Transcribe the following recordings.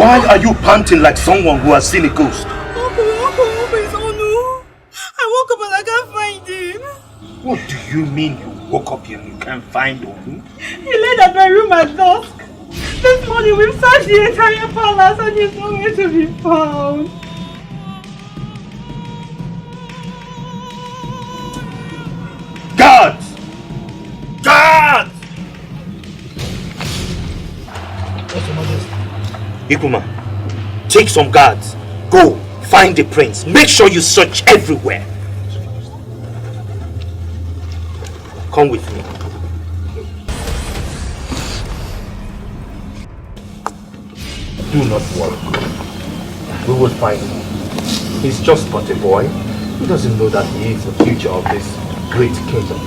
Why are you panting like someone who has seen a ghost? Uncle, it's Onu. I woke up and I can't find him. What do you mean you woke up here and you can't find Onu? He laid at my room at dusk. This morning we've searched the entire palace and he's nowhere to be found. Guards! Guards! Yes, Your Majesty. Ikuma, take some guards. Go, find the prince. Make sure you search everywhere. Come with me. Do not worry. We will find him. He's just but a boy. He doesn't know that he is the future of this great kingdom.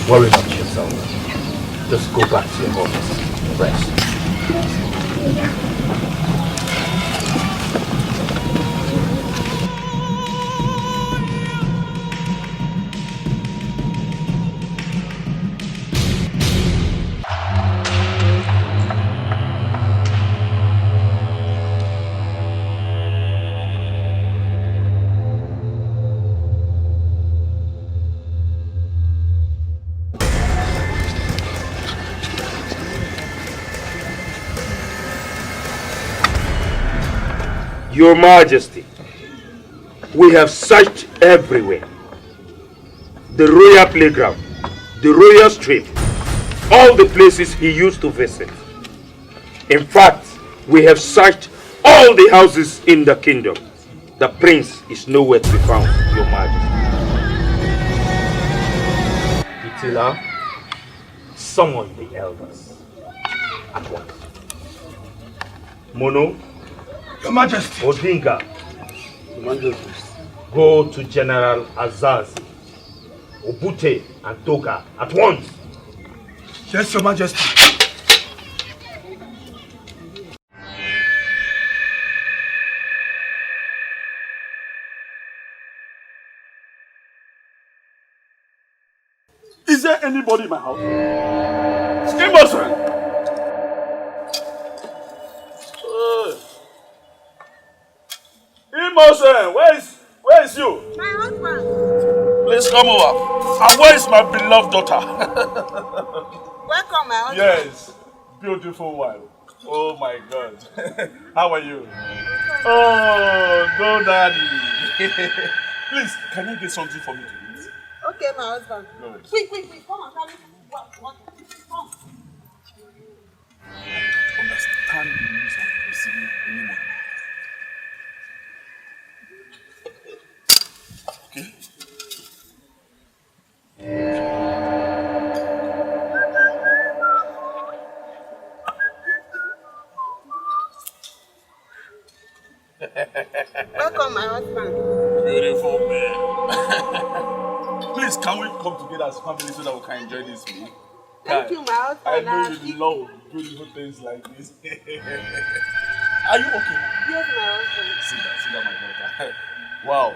Worry not yourself. Just go back to your office. Rest. Your Majesty, we have searched everywhere. The royal playground, the royal street, all the places he used to visit. In fact, we have searched all the houses in the kingdom. The prince is nowhere to be found, Your Majesty. Itila, summon the elders at once. Mono, Your Majesty. Odinga, Your Majesty. go to General Azazi, Obute and Toga at once. Yes, Your Majesty. Is there anybody in my house? Emerson! Emerson, where is you? My husband. Please come over. And where is my beloved daughter? Welcome, my husband. Yes, beautiful wife. Oh my God. How are you? Oh, go daddy. Please, can you get something for me to eat? Okay, my husband. Good. Quick, come and carry what? Come. Understand the news I'm receiving anymore. Okay? Welcome, my husband. Beautiful man. Please, can we come together as family so that we can enjoy this meal? Thank you, my husband. I know you love beautiful things like this. Are you okay? Yes, my husband. See that, my daughter. Wow.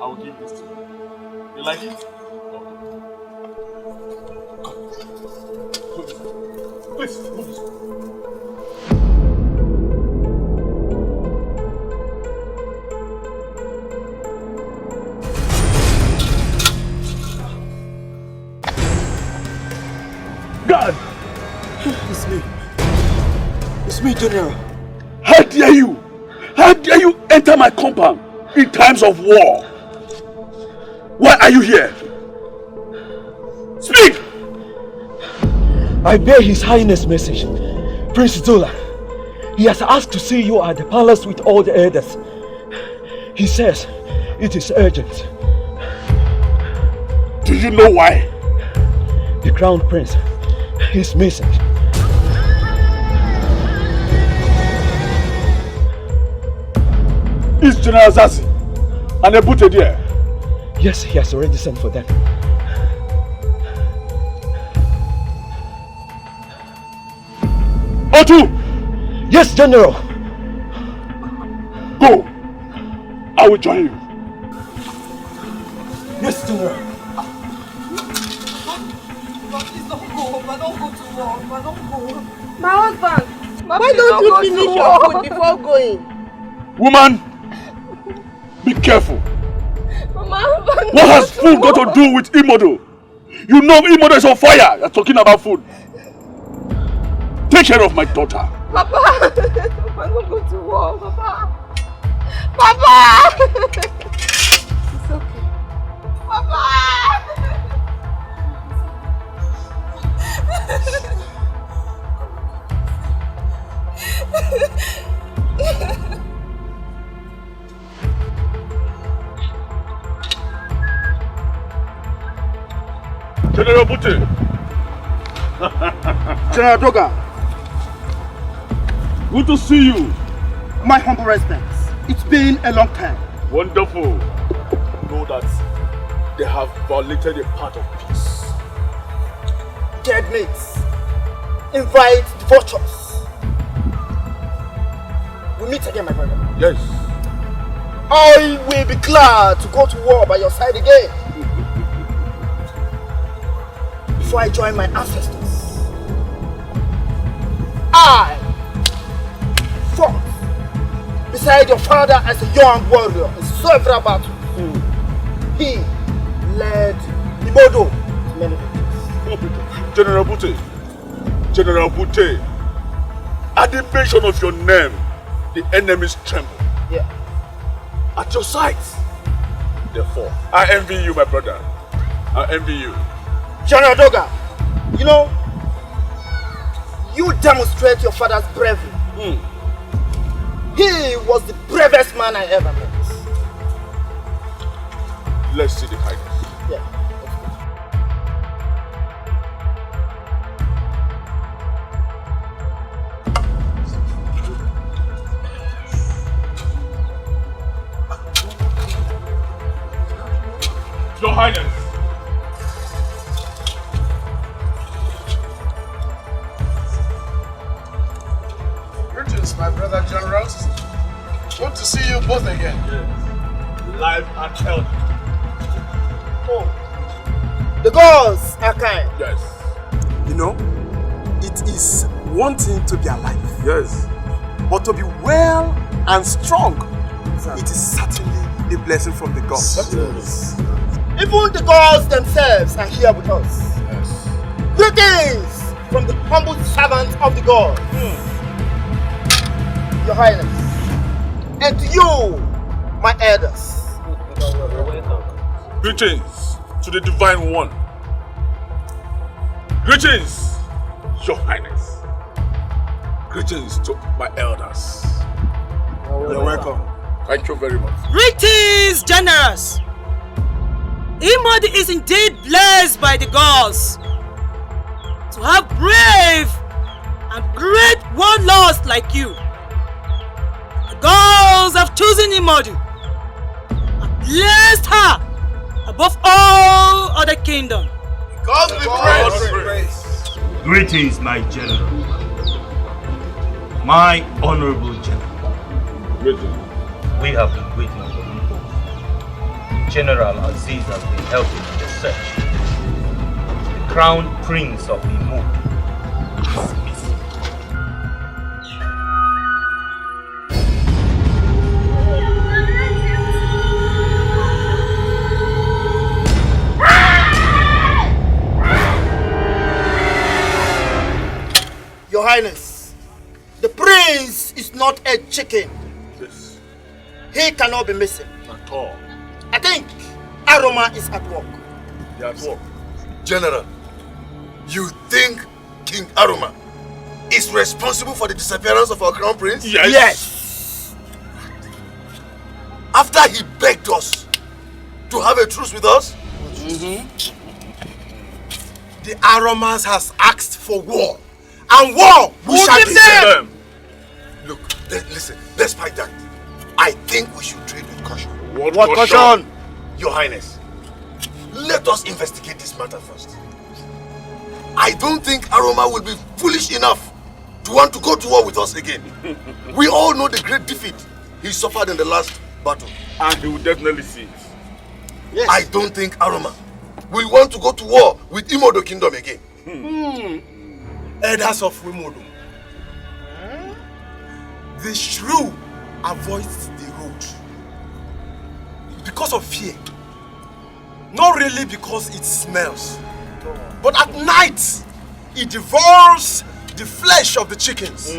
I will give this to you. You like it? Okay. Come. Please, move this. God! It's me, General. How dare you? How dare you enter my compound in times of war? Why are you here? Speak! I bear His Highness' message. Prince Zola, he has asked to see you at the palace with all the elders. He says it is urgent. Do you know why? The Crown Prince is missing. Is General Zazi and Ebute there? Yes, he has already sent for them. Otu! Yes, General! Go! I will join you. Yes, General. go. Papa, don't go to war. Papa, don't go. My husband. Why don't you finish your food before going? Woman, be careful. My husband. What has food got to do with Imodo? You know Imodo is on fire. You're talking about food. Take care of my daughter. Papa. Papa, don't go to war. Papa. Papa. It's okay. Papa. General Bute. General Doga. Good to see you. My humble respects. It's been a long time. Wonderful. Know that they have violated a part of peace. Dead mates. Invite the vultures. We meet again, my brother. Yes. I will be glad to go to war by your side again. Before I join my ancestors, I fought beside your father as a young warrior in several battles. He led Imodo to many victories. General Bute. General Bute. At the mention of your name, the enemies tremble. Yeah. At your sides. Therefore, I envy you, my brother. I envy you. General Doga, you know, you demonstrate your father's bravery. He was the bravest man I ever met. Let's see the highness. Yeah. Your highness. Greetings, my brother generals. Good to see you both again. Yes. Live and healthy. Oh, the gods are kind. Yes. You know, it is one thing to be alive. Yes. But to be well and strong, it is certainly a blessing from the gods. Yes. Even the gods themselves are here with us. Yes. Greetings from the humble servant of the god. Your Highness. And to you, my elders. Greetings to the Divine One. Greetings, Your Highness. Greetings to my elders. You're welcome. Thank you very much. Greetings, generals! Imodi is indeed blessed by the gods to have brave and great warlords like you. The gods have chosen Imodi and blessed her above all other kingdoms. God be praised. Greetings, my general. My honorable general. Greetings. We have been waiting for you. General Aziz has been helping in the search. The crown prince of Imo is missing. Your Highness, the prince is not a chicken. Yes. He cannot be missing. At all. I think Aroma is at work. They are at work. General, you think King Aroma is responsible for the disappearance of our crown prince? Yes. After he begged us to have a truce with us, the Aromas has asked for war. And war we shall give them. Look, listen, despite that, I think we should trade with caution. What caution? Your Highness, let us investigate this matter first. I don't think Aroma will be foolish enough to want to go to war with us again. We all know the great defeat he suffered in the last battle. And he will definitely see it. Yes. I don't think Aroma will want to go to war with Imodo Kingdom again. Elders of Wimodo. The shrew avoids the road because of fear. Not really because it smells. But at night, it devours the flesh of the chickens.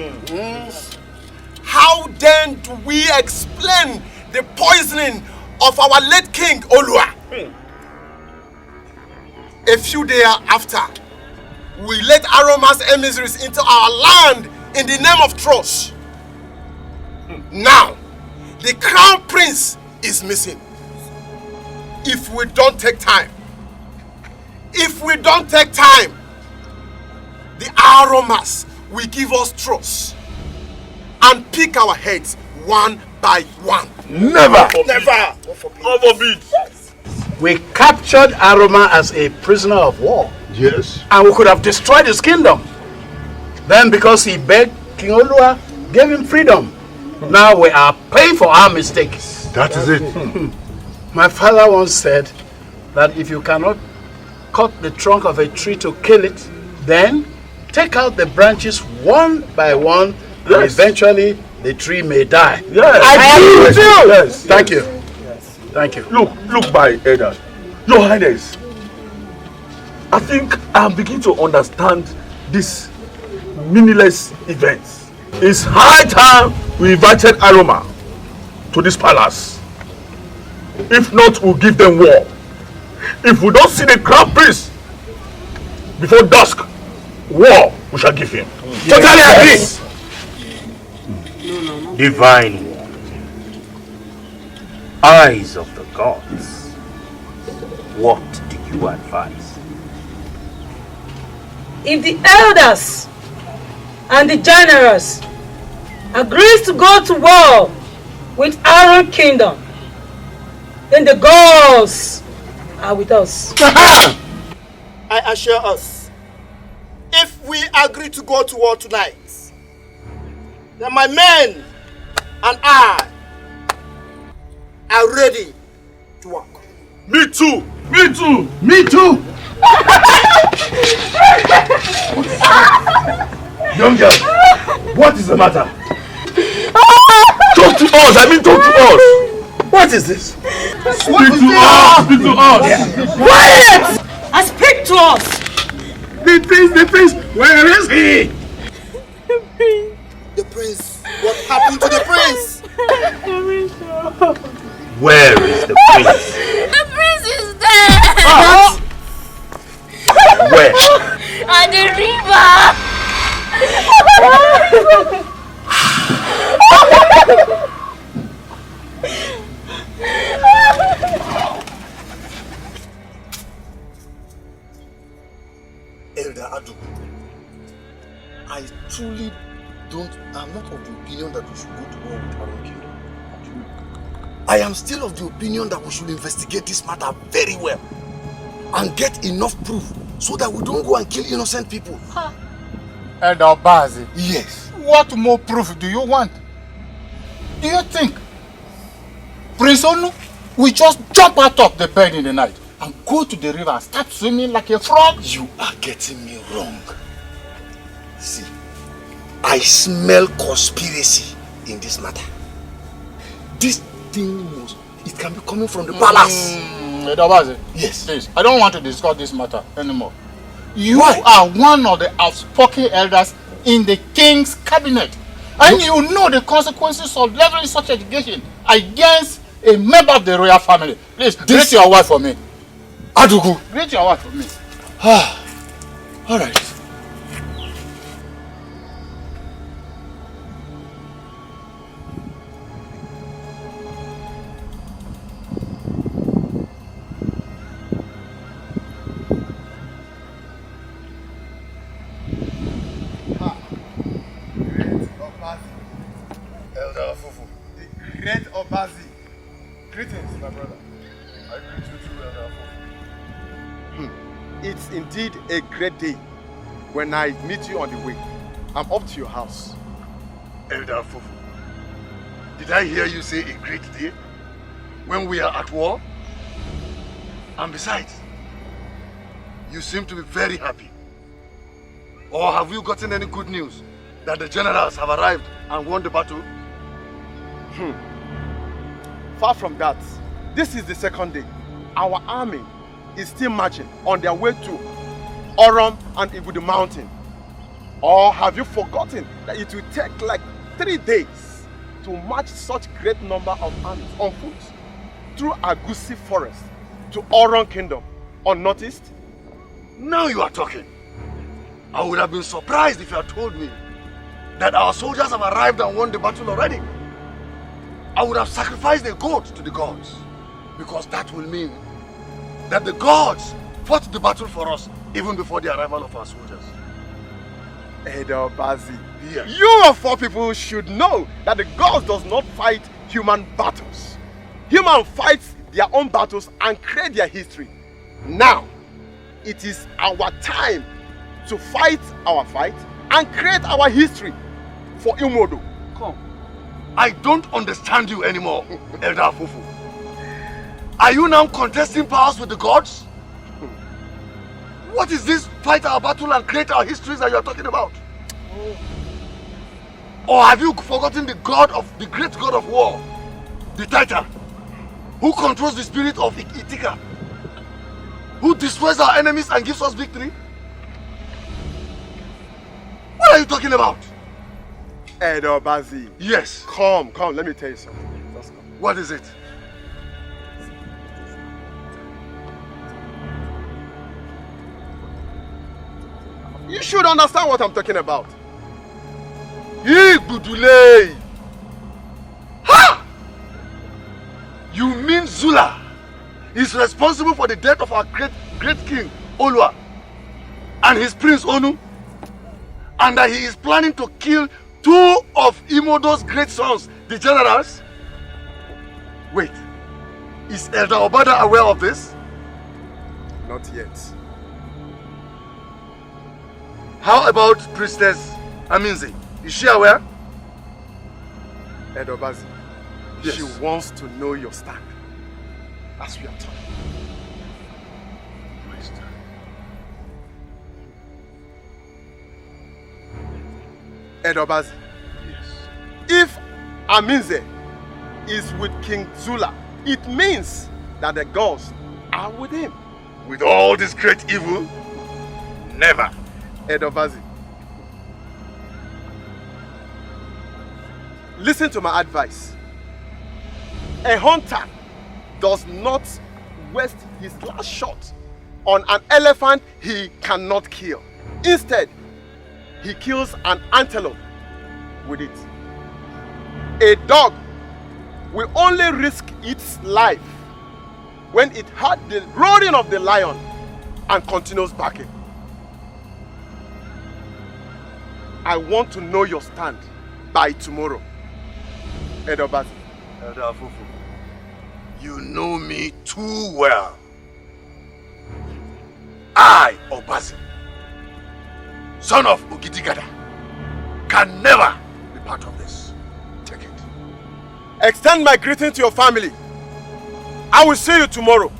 How then do we explain the poisoning of our late king, Olua? A few days after, we let Aroma's emissaries into our land in the name of trust. Now, the crown prince is missing. If we don't take time, the Aromas will give us trust and pick our heads one by one. Never! Never! We captured Aroma as a prisoner of war. Yes. And we could have destroyed his kingdom. Then because he begged, King Olua gave him freedom. Now we are paying for our mistakes. That is it. My father once said that if you cannot cut the trunk of a tree to kill it, then take out the branches one by one, and eventually the tree may die. Yes. I agree too. Yes. Thank you. Thank you. Look, my elders. Your Highness, I think I'm beginning to understand these meaningless events. It's high time we invited Aroma to this palace. If not, we'll give them war. If we don't see the crown prince before dusk, war we shall give him. Totally agree. Divine war. Eyes of the gods. What do you advise? If the elders and the generals agrees to go to war with our kingdom, then the gods are with us. I assure us, if we agree to go to war tonight, then my men and I are ready to work. Me too. Me too. Me too. Young girl, what is the matter? Talk to us. I mean, talk to us. What is this? Speak to us. Speak to us. Quiet! And speak to us. The prince, where is he? The prince. What happened to the prince? Where is the prince? The prince is dead! Where? At the river! Elder Adu, I truly I'm not of the opinion that we should go to war with our own kingdom. I am still of the opinion that we should investigate this matter very well and get enough proof so that we don't go and kill innocent people. Elder Obazi. Yes. What more proof do you want? Do you think Prince Onu will just jump out of the bed in the night and go to the river and start swimming like a frog? You are getting me wrong. See, I smell conspiracy in this matter. This thing it can be coming from the palace. Elder Obazi. Yes. Please, I don't want to discuss this matter anymore. You are one of the outspoken elders in the king's cabinet. And you know the consequences of leveraging such education against a member of the royal family. Please, greet your wife for me. Adugu. Greet your wife for me. All right. Elder Fufu. The great Obazi. Greetings, my brother. I greet you too, Elder Fufu. It's indeed a great day when I meet you on the way. I'm up to your house. Elder Fufu, did I hear you say a great day when we are at war? And besides, you seem to be very happy. Or have you gotten any good news that the generals have arrived and won the battle? Far from that, this is the second day. Our army is still marching on their way to Oram and Ibudu Mountain. Or have you forgotten that it will take like 3 days to march such great number of armies on foot through Agusi Forest to Oram Kingdom unnoticed? Now you are talking. I would have been surprised if you had told me that our soldiers have arrived and won the battle already. I would have sacrificed a goat to the gods, because that will mean that the gods fought the battle for us even before the arrival of our soldiers. Edo Bazi, yes. You of all people should know that the gods does not fight human battles. Human fights their own battles and create their history. Now, it is our time to fight our fight and create our history for Imodo. Come. I don't understand you anymore, Elder Afufu. Are you now contesting powers with the gods? What is this fight our battle and create our histories that you are talking about? Or have you forgotten the great god of war, the Titan, who controls the spirit of Itika, who destroys our enemies and gives us victory? What are you talking about? Edo Bazi. Yes. Come, let me tell you something. Just come. What is it? You should understand what I'm talking about. Budule! Ha! You mean Zula is responsible for the death of our great king, Olua, and his prince, Onu? And that he is planning to kill 2 of Imodo's great sons, the generals? Wait, is Elder Obada aware of this? Not yet. How about Priestess Aminze? Is she aware? Edo Bazi, yes. She wants to know your stand as we are talking. My stand. Edo Bazi, yes. If Aminze is with King Zula, it means that the gods are with him. With all this great evil? Never. Edo Bazi, listen to my advice. A hunter does not waste his last shot on an elephant he cannot kill. Instead, he kills an antelope with it. A dog will only risk its life when it heard the roaring of the lion and continues barking. I want to know your stand by tomorrow. Edo Bazi. Elder Afufu, you know me too well. I, Obazi, son of Ugidigada, can never be part of this. Take it. Extend my greeting to your family. I will see you tomorrow.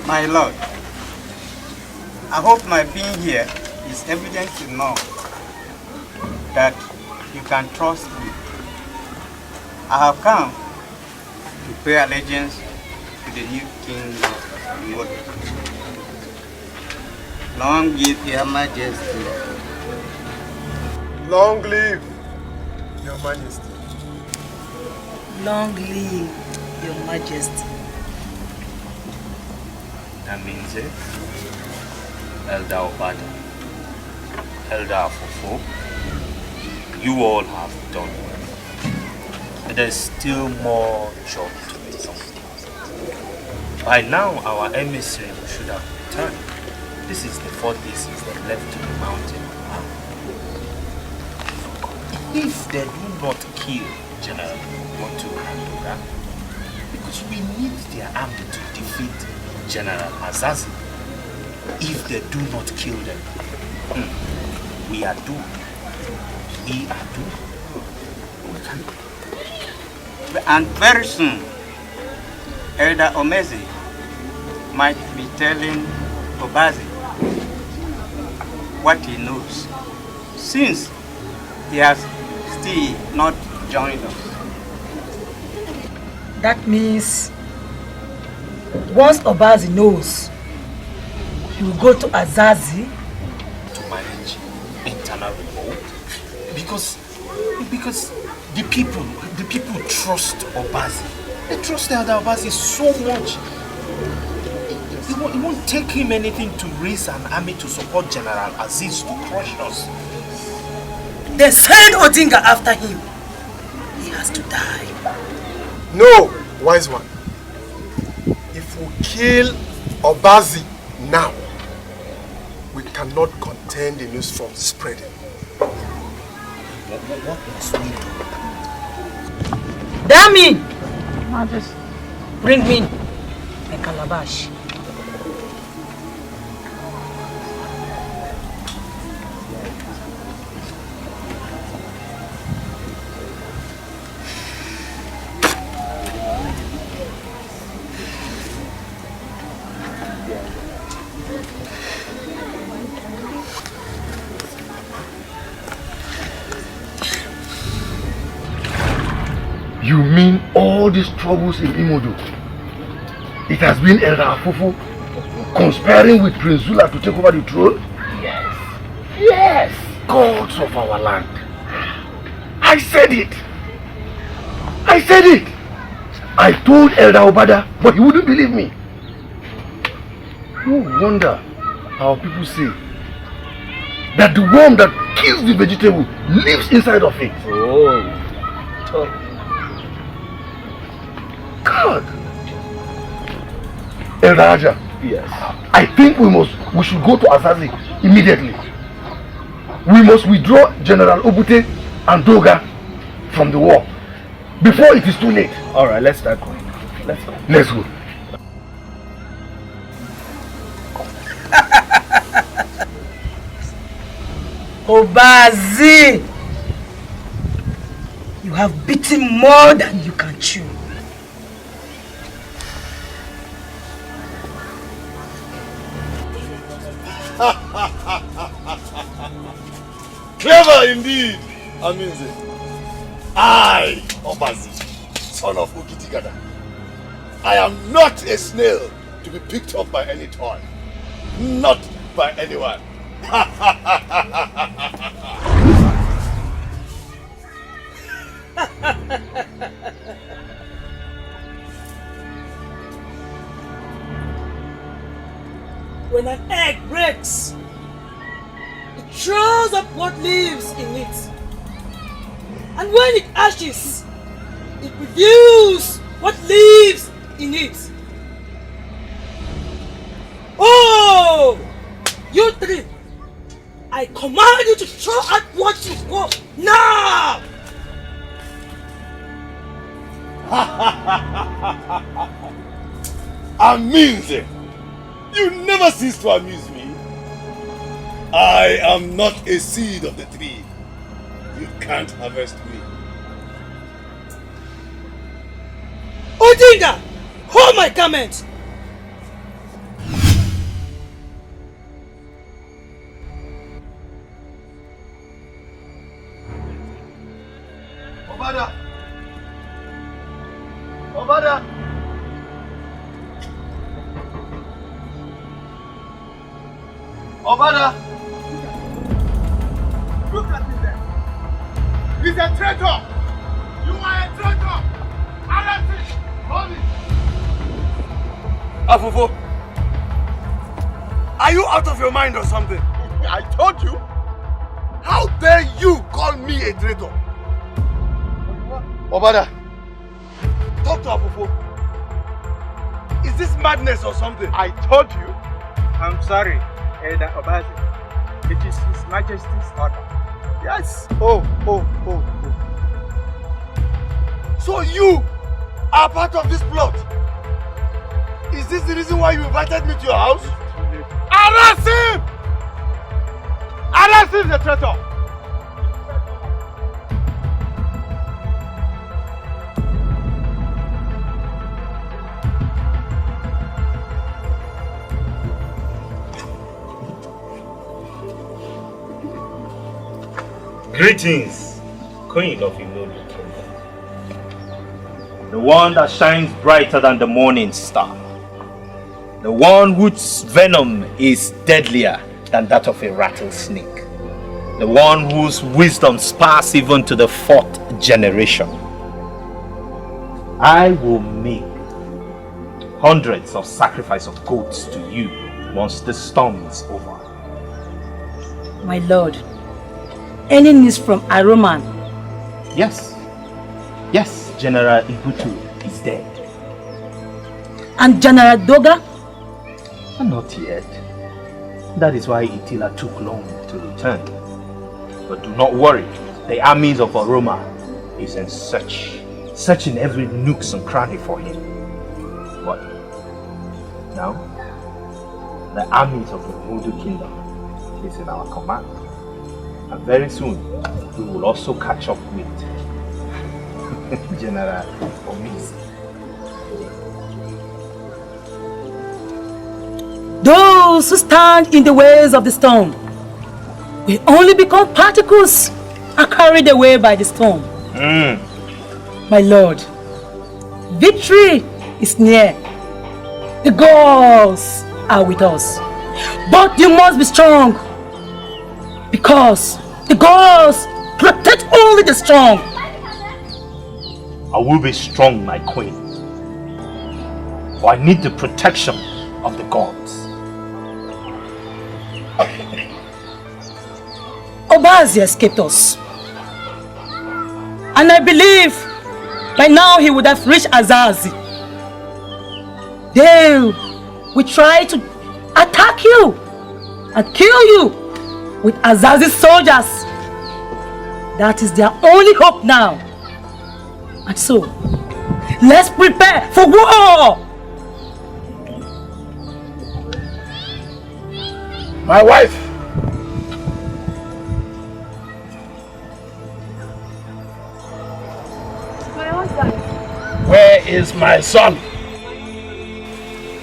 My lord, I hope my being here is evidence enough that you can trust me. I have come to pay allegiance to the new king of Imodo. Long live your majesty. Long live your majesty. Long live your majesty. That means it. Elder Obada, Elder Afufu, you all have done well. There's still more job to be done. By now, our emissary should have returned. This is the 4th day since they left the mountain. If they do not kill General Motu Andoga, because we need their army to defeat General Azazi. If they do not kill them, we are doomed. We are doomed. And very soon, Elder Omezi might be telling Obazi what he knows, since he has still not joined us. That means once Obazi knows, he will go to Azazi to manage internal revolt, because the people trust Obazi. They trust Elder Obazi so much. It won't take him anything to raise an army to support General Aziz to crush us. Then send Odinga after him. He has to die. No, wise one. If we kill Obazi now, we cannot contain the news from spreading. What must we do? Dami! Bring me a calabash. You mean all these troubles in Imodo? It has been Elder Afofo conspiring with Prince Zula to take over the throne? Yes. Yes. Gods of our land. I said it. I said it. I told Elder Obada, but he wouldn't believe me. No wonder how people say that the worm that kills the vegetable lives inside of it. Oh. God. Elder Aja. Yes. I think we should go to Azazi immediately. We must withdraw General Obute and Doga from the war before it is too late. Alright, let's start going. Let's go. Let's go. Obazi! You have beaten more than you can chew. Clever indeed, Aminze. I, Obazi, son of Ogitigada, I am not a snail to be picked up by any toy. Not by anyone. When an egg breaks, it throws up what lives in it. And when it ashes, it produces what lives in it. Oh! You three! I command you to throw out what you got now! Aminze, you never cease to amuse me. I am not a seed of the tree. You can't harvest me. Odinga! Hold my garment! Obada! Obada! Obada! Look at him there! He's a traitor! You are a traitor! Arrest him! Hold him! Afofo! Are you out of your mind or something? I told you! How dare you call me a traitor? Obada! Talk to Afofo! Is this madness or something? I told you! I'm sorry, Elder Obazi. It is His Majesty's order. Yes. Oh. So you are part of this plot? Is this the reason why you invited me to your house? Arrest him! Arrest him, the traitor! Greetings, Queen of Imodu Kingdom. The one that shines brighter than the morning star. The one whose venom is deadlier than that of a rattlesnake. The one whose wisdom spars even to the 4th generation. I will make hundreds of sacrifice of goats to you once the storm is over. My lord, any news from Aroman? Yes. Yes, General Ibutu is dead. And General Doga? Not yet. That is why Itila took long to return. But do not worry, the armies of Aroma is in searching every nook and cranny for him. But now, the armies of the Imodu Kingdom is in our command. And very soon, we will also catch up with General Omizi. Those who stand in the ways of the storm will only become particles and carried away by the storm. My lord, victory is near. The gods are with us. But you must be strong, because the gods protect only the strong. I will be strong, my queen. But I need the protection of the gods. Obazi escaped us. And I believe by now he would have reached Azazi. They will try to attack you and kill you with Azazi's soldiers. That is their only hope now. And so, let's prepare for war! My wife! My husband. Where is my son?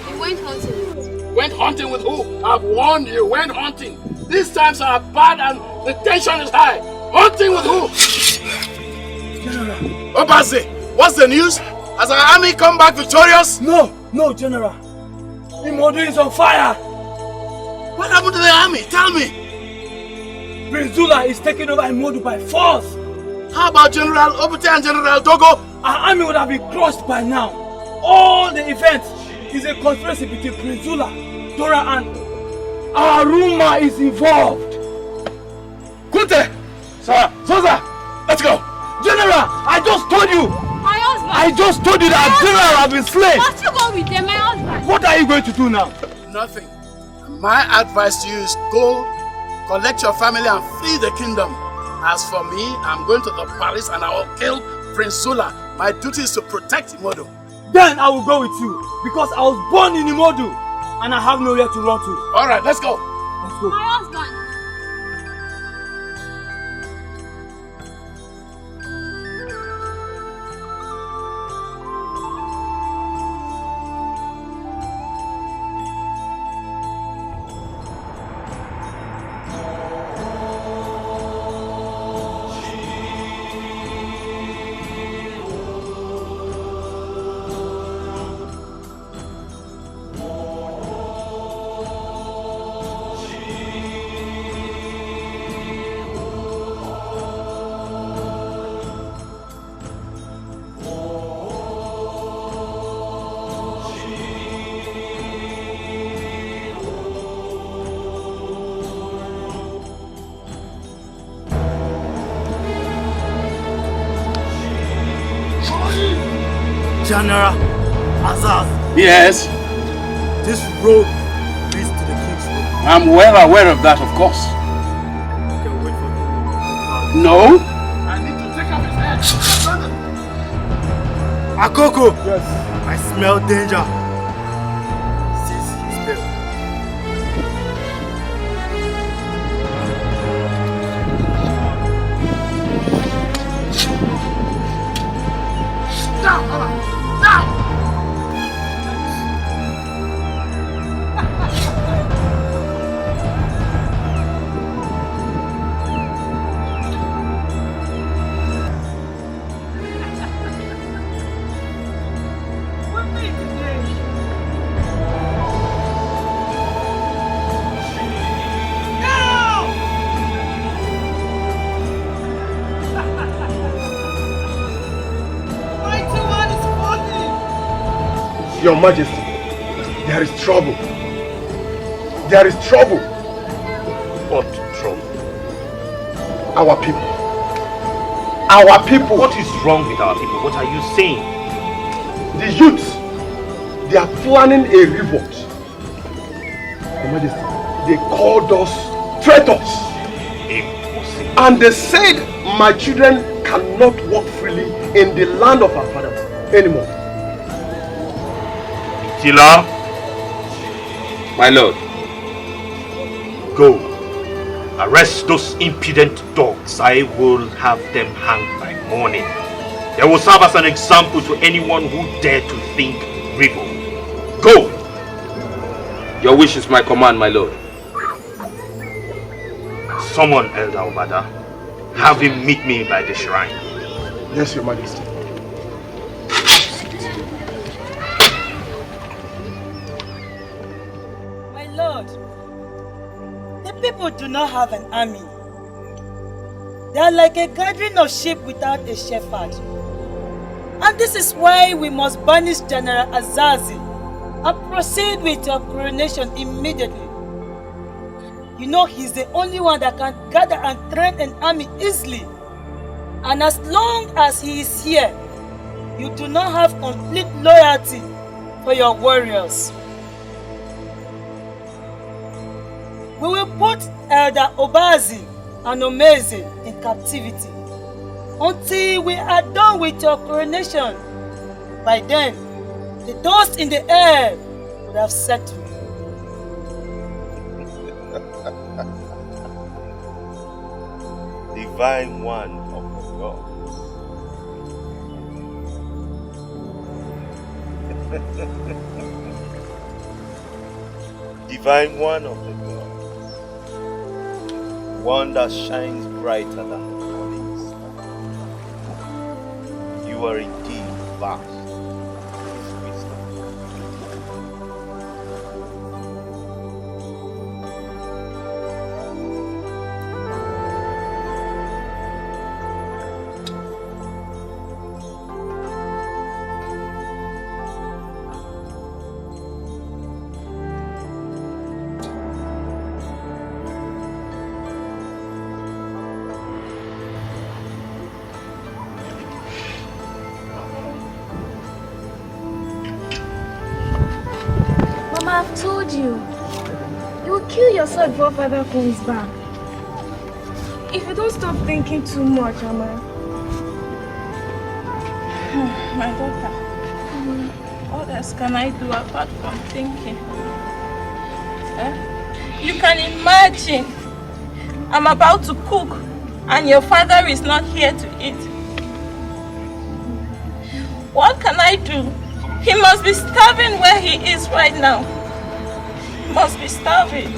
He went hunting. Went hunting with who? I've warned you, went hunting. These times are bad and the tension is high. Hunting with who? General. Obazi, what's the news? Has our army come back victorious? No, General. Imodu is on fire. What happened to the army? Tell me. Prince Zula is taking over Imodu by force. How about General Obute and General Dogo? Our army would have been crushed by now. All the events is a conspiracy between Prince Zula, Dora, and Aruma is involved. Kunte! Sir! Sosa! Let's go! General! I just told you! My husband! I just told you that General have been slain! What's you going with them, my husband? What are you going to do now? Nothing. My advice to you is go, collect your family and flee the kingdom. As for me, I'm going to the palace and I will kill Prince Zula. My duty is to protect Imodu. Then I will go with you, because I was born in Imodu and I have nowhere to run to. Alright, let's go. Let's go. My husband. General Azaz. Yes? This road leads to the king's room. I'm well aware of that, of course. Okay, wait for me. No? I need to take off his head. Akoko! Yes. I smell danger. Seize his belt. Down, Baba! Down! Your Majesty, there is trouble. There is trouble. What trouble? Our people. Our people. What is wrong with our people? What are you saying? The youths, they are planning a revolt. Your Majesty, they called us traitors. Impossible. And they said my children cannot walk freely in the land of our fathers anymore. Tila, my lord, go. Arrest those impudent dogs. I will have them hanged by morning. They will serve as an example to anyone who dare to think revolt. Go. Your wish is my command, my lord. Summon Elder Obada. Have him meet me by the shrine. Yes, Your Majesty. My lord, the people do not have an army. They are like a gathering of sheep without a shepherd. And this is why we must banish General Azazi and proceed with your coronation immediately. You know he's the only one that can gather and train an army easily. And as long as he is here, you do not have complete loyalty for your warriors. We will put Elder Obazi and Omeze in captivity until we are done with your coronation. By then, the dust in the air would have settled. Divine one of the gods. Divine one of the gods. One that shines brighter than the morning star. You are indeed vast. I've told you. You will kill yourself before father comes back. If you don't stop thinking too much, Mama. My daughter, what else can I do apart from thinking? You can imagine I'm about to cook and your father is not here to eat. What can I do? He must be starving where he is right now. He must be starving.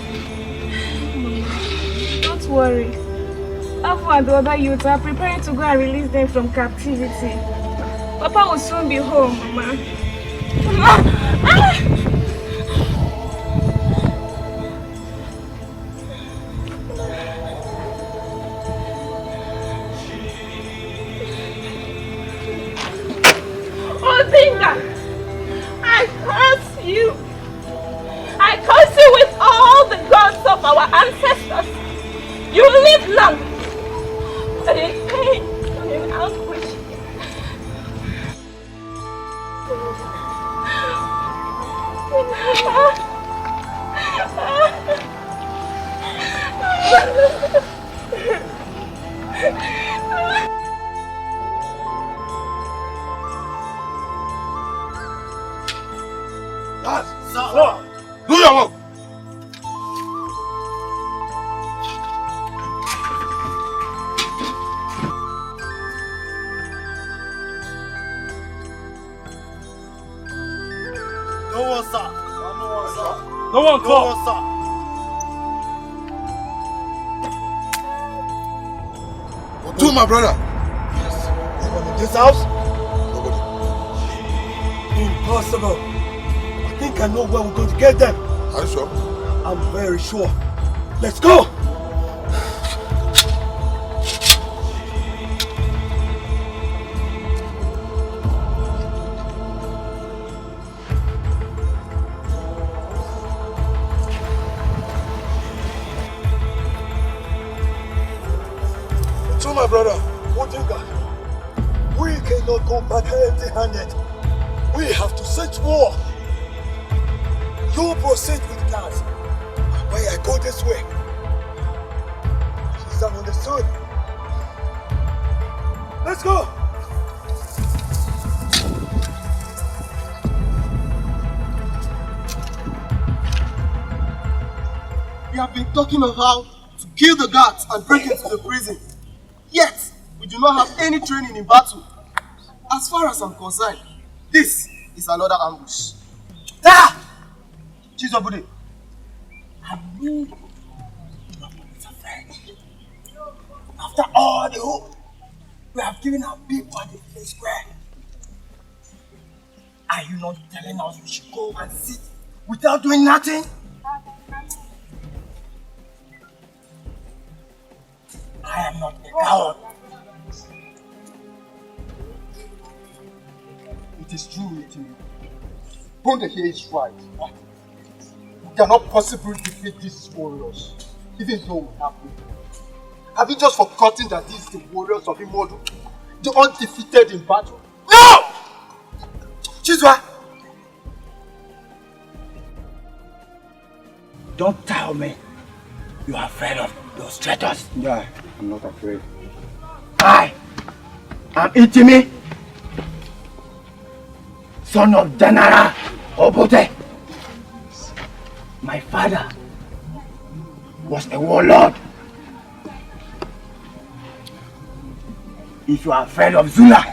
Don't worry. Afu and the other youths are preparing to go and release them from captivity. Papa will soon be home, Mama. Mama! Azenda, I curse you. I curse you with all the gods of our ancestors. You live long, but in pain and in anguish. Sir, do your work. No one, sir. No one, No one, sir. To my brother. Yes. Anyone in this house? Nobody. Impossible. I think I know where we're going to get them. Are you sure? I'm very sure. Let's go! So my brother, Odinga, we cannot go back empty-handed. We have to search more. You proceed with plans. Why I go this way? Is that understood? Let's go! We have been talking of how to kill the guards and break into the prison. Yet, we do not have any training in battle. As far as I'm concerned, this is another ambush. Ta! Chizobude, I know you are not afraid. After all the hope we have given our people at the village square, are you not telling us we should go and sit without doing nothing? I am not a coward. It is true, Ethan. Bonde here is right. We cannot possibly defeat these warriors, even though we have them. Have you just forgotten that these are the warriors of Imodu? The undefeated in battle? No! Chizwa! Don't tell me you are afraid of those traitors. Yeah, I'm not afraid. I am Itimi, son of Danara Obote. My father was a warlord. If you are afraid of Zula,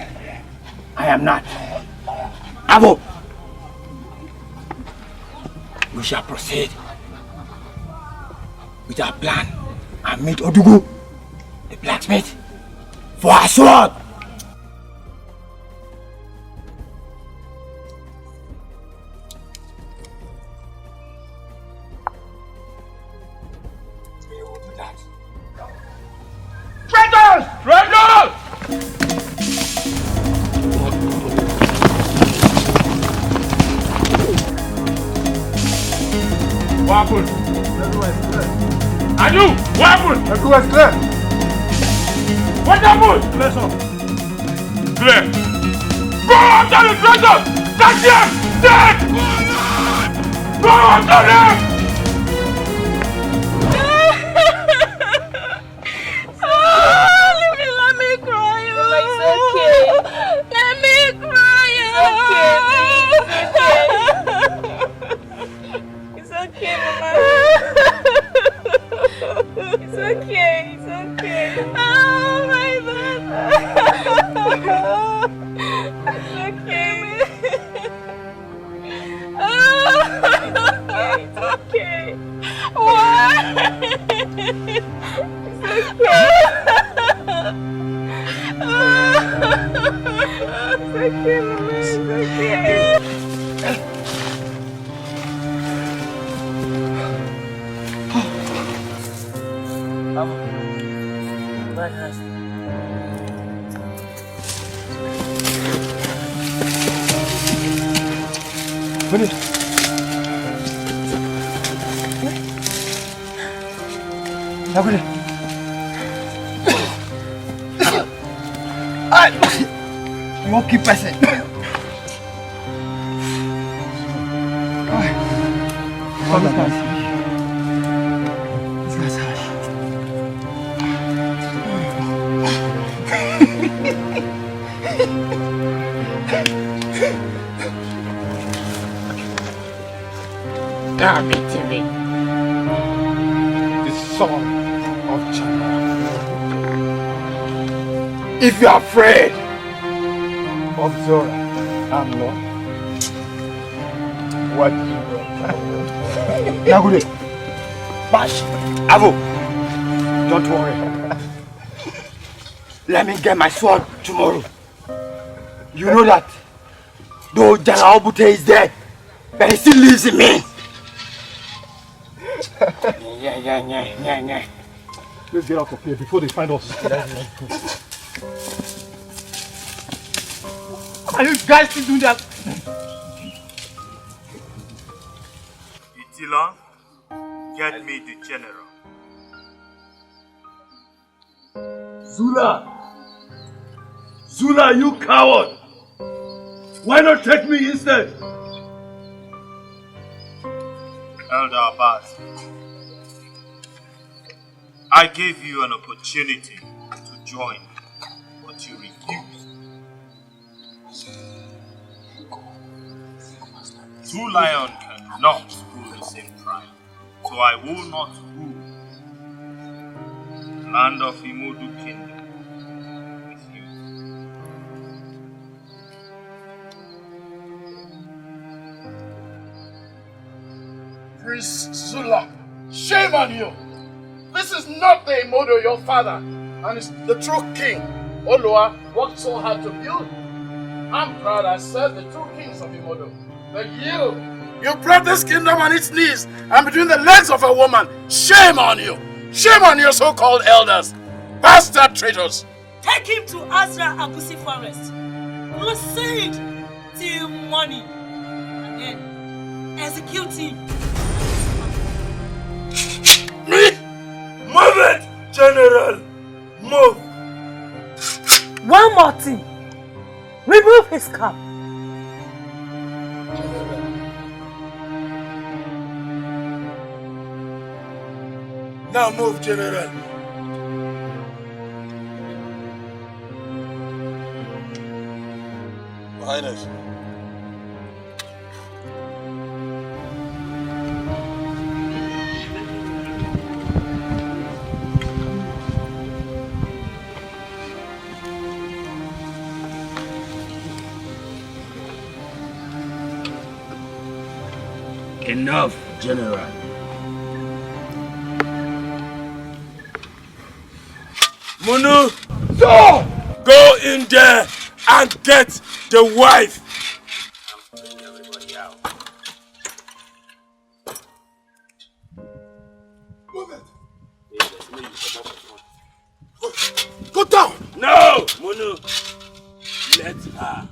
I am not. Avo, we shall proceed with our plan and meet Odugu, the blacksmith, for our sword. We will do that. Traitors! Traitors! What happened? Everywhere is clear. And you? What happened? Everywhere is clear. What happened? Clear, sir. Clear. Go after the traitors! Catch them! Dead! Go after them! Let me cry. Mama, it's okay. Let me cry. It's okay, Mama. It's okay. It's okay. Oh, my God. It's okay. It's okay. What? It's okay. It's okay, Mama. It's okay. Finish. Nagure. You won't keep pressing. Damn it, Timmy. The son of China. If you are afraid of Zora, I'm not. What do you know? Nagure. Bash. Avo. Don't worry. Let me get my sword tomorrow. You know that though General Obute is dead, but he still lives in me. Yeah. Let's get out of here before they find us. Are you guys still doing that? Itila, get me the general. Zula! Zula, you coward! Why not take me instead? Elder Abbas, I gave you an opportunity to join, but you refused. Two lions cannot rule the same tribe, so I will not rule the land of Imodu Kingdom with you. Prince Zula, shame on you! This is not the Imodo your father, and it's the true king Olua worked so hard to build. I'm proud I serve the true kings of Imodo. But you brought this kingdom on its knees and between the legs of a woman. Shame on you! Shame on your so-called elders! Bastard traitors! Take him to Azra Agusi Forest. Proceed till morning. And then execute him. Me? Move it, General! Move! One more thing. Remove his cap. Now move, General. Your Highness. Enough, General. Munu, go in there and get the wife. I'm putting everybody out. Move it! Go down! No, Munu. Let her.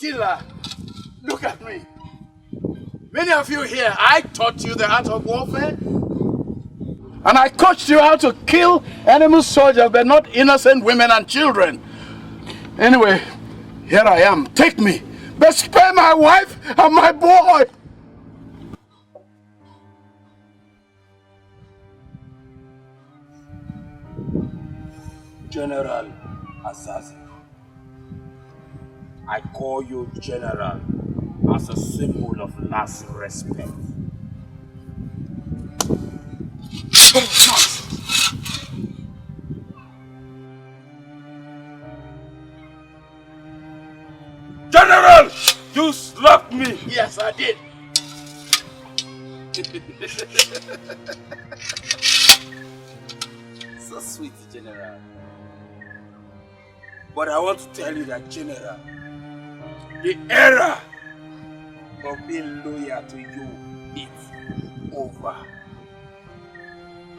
Tila, look at me. Many of you here, I taught you the art of warfare. And I coached you how to kill enemy soldiers, but not innocent women and children. Anyway, here I am. Take me. But spare my wife and my boy. General Assassin. I call you General as a symbol of last respect. General! You slapped me! Yes, I did. So sweet, General. But I want to tell you that, General, the era of being loyal to you is over.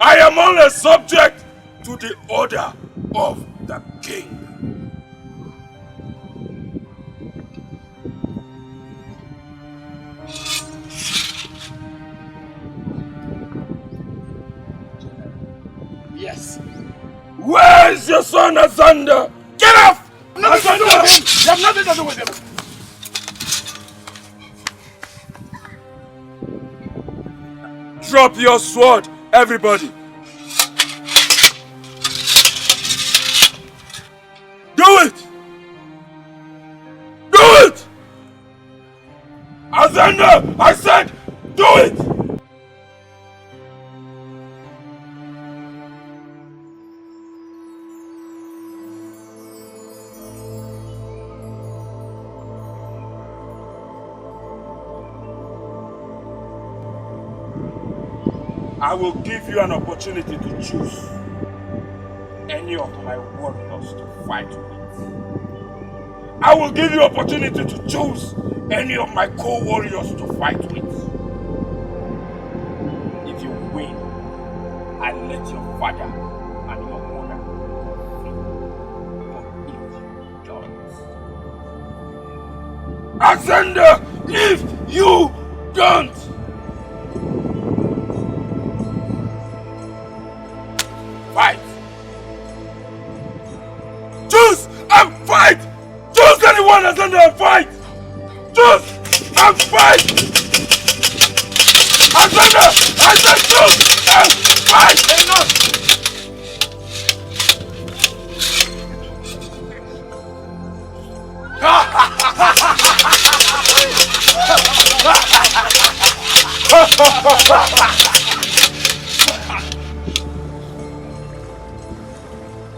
I am only subject to the order of the king. Yes. Where is your son, Azenda? Get off! Nothing to do with him! You have nothing to do with him! Drop your sword, everybody! Do it! Do it! Azenda, I said, do it! I will give you an opportunity to choose any of my warriors to fight with. I will give you an opportunity to choose any of my co-warriors to fight with. If you win, I let your father and your mother free. But if you don't, Azenda, if you don't, fight. Choose and fight. Choose anyone, Azenda, and fight. Choose and fight. Azenda, I said choose and fight. Enough.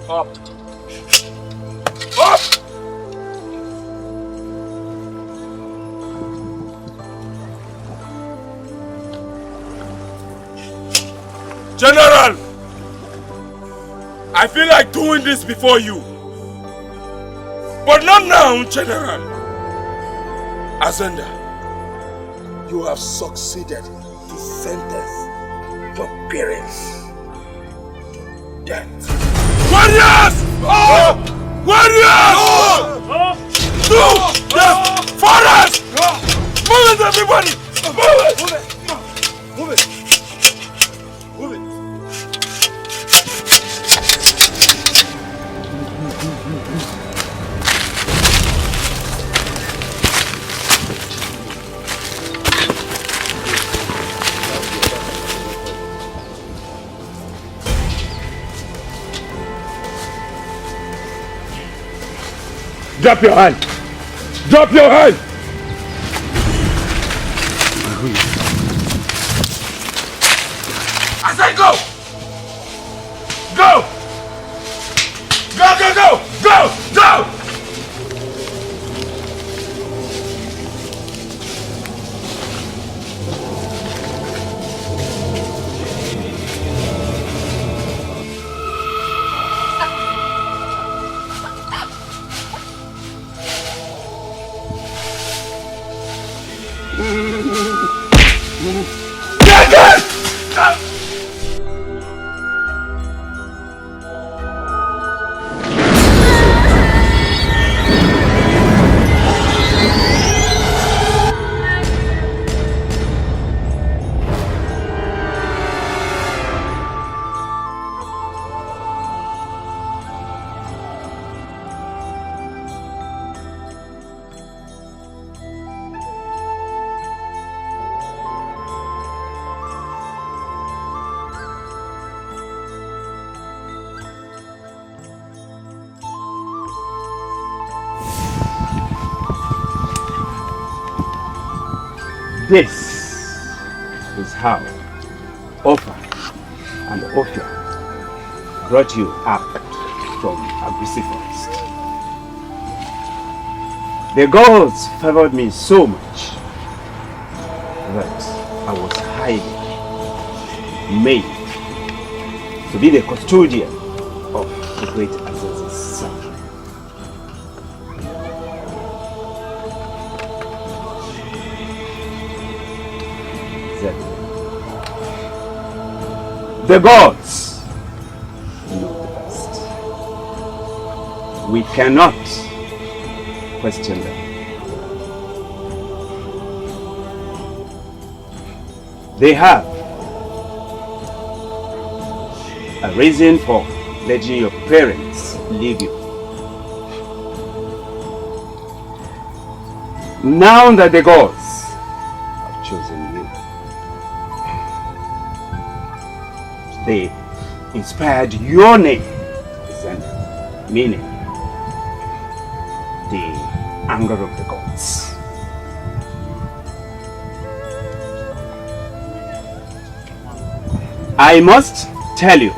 Up. Up. General, I feel like doing this before you. But not now, General. Azenda, you have succeeded to sentence your parents to death. Warriors! Oh! Warriors! Oh! To the forest! Move it, everybody! Move it! Move it! Move it! Move it! Drop your hand! Drop your hand! I said go! Go! Go, go, go! Go! Go! This is how Ofa and Ophia brought you up from abusive forest. The gods favored me so much that I was highly made to be the custodian of the great Azazel's son. The gods know the best. We cannot question them. They have a reason for letting your parents leave you. Now that the gods have chosen you, they inspired your name, Azenda, meaning the anger of the gods. I must tell you,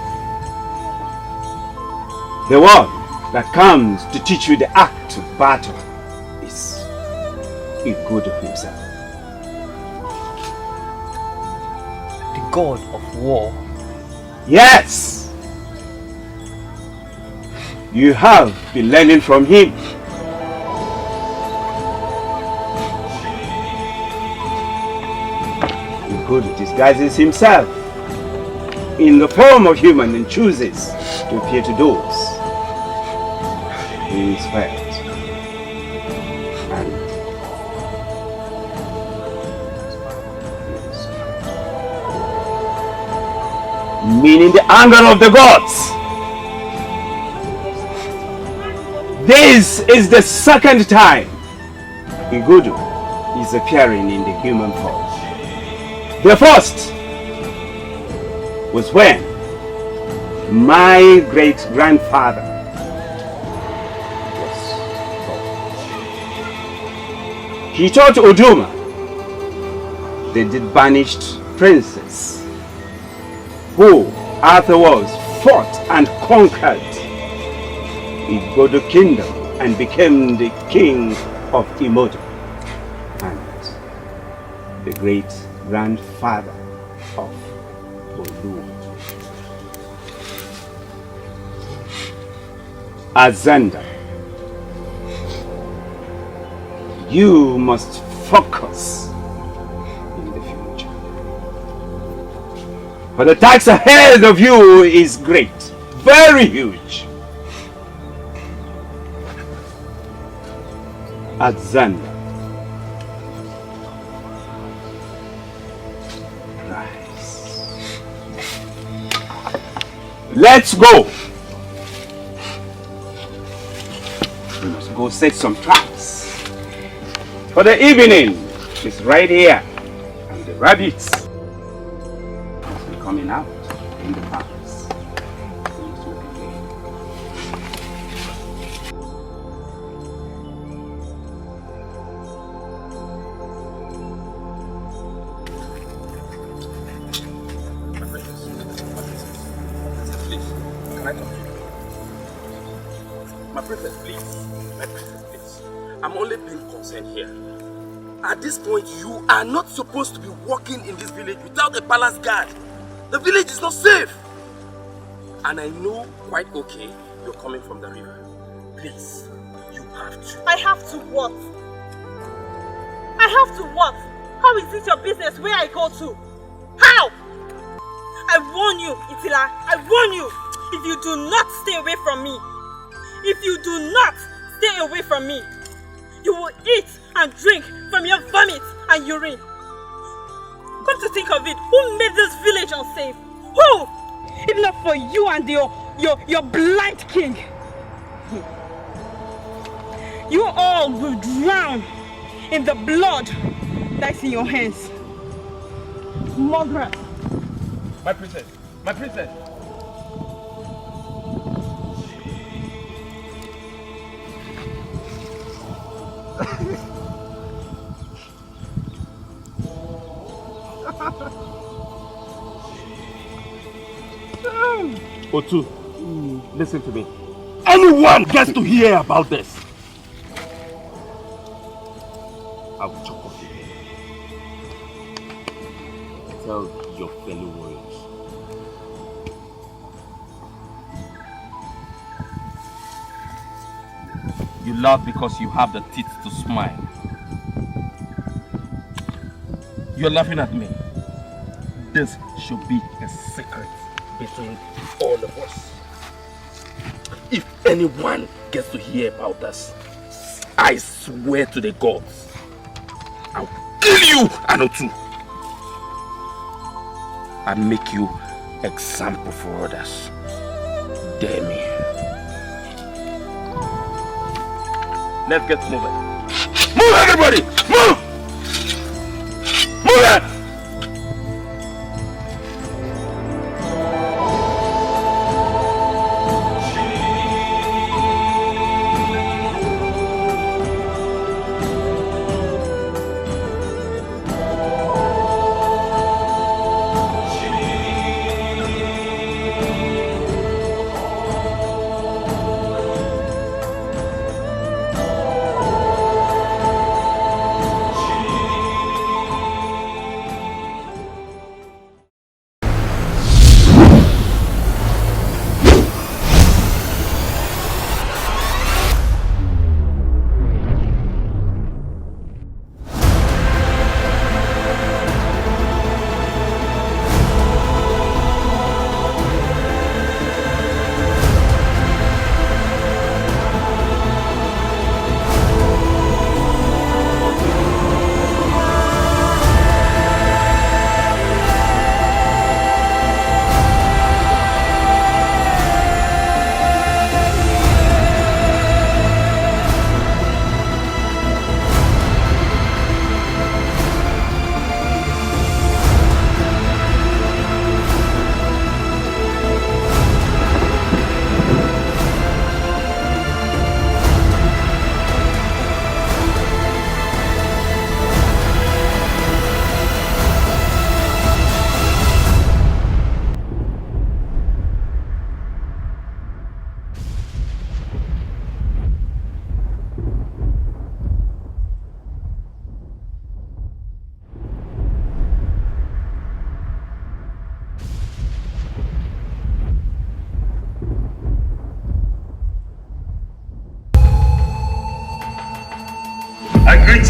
the one that comes to teach you the act of battle is a god of himself. The god of war? Yes! You have been learning from him. The god disguises himself in the form of human and chooses to appear to those he inspired. meaning the anger of the gods. This is the second time Igudu is appearing in the human form. The first was when my great-grandfather was born. He taught Uduma, the banished princess, who afterwards fought and conquered Igbodo kingdom and became the king of Imoto, and the great-grandfather of Olu. Azenda, you must focus in the future. For the task ahead of you is great, very huge. Azenda, rise. Let's go. We must go set some traps. For the evening is right here, and the rabbits must be coming out in the palace. I'm only being concerned here. At this point, you are not supposed to be walking in this village without a palace guard. The village is not safe. And I know quite okay you're coming from the river. Please, you have to. I have to what? I have to what? How is it your business where I go to? How? I warn you, Itila. I warn you. If you do not stay away from me, if you do not stay away from me, you will eat and drink from your vomit and urine. Come to think of it, who made this village unsafe? Who? If not for you and your blind king. You all will drown in the blood that's in your hands. Margaret. My princess, my princess. Otu, listen to me. Anyone gets to hear about this, I will chop off your head. Tell your fellow warriors. You laugh because you have the teeth to smile. You're laughing at me. This should be a secret between all of us. If anyone gets to hear about us, I swear to the gods, I'll kill you, Anotu, and make you example for others. Dare me. Let's get moving. Move, everybody! Move! Move it!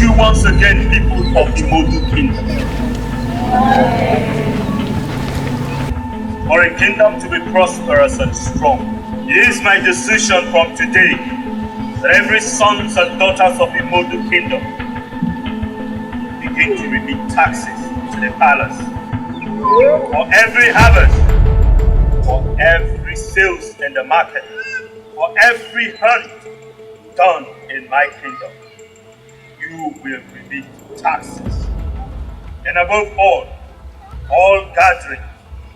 you once again, people of Imodu Kingdom. For a kingdom to be prosperous and strong, it is my decision from today that every sons and daughters of Imodu Kingdom begin to remit taxes to the palace. For every harvest, for every sales in the market, for every hunt done in my kingdom, you will remit taxes. And above all gathering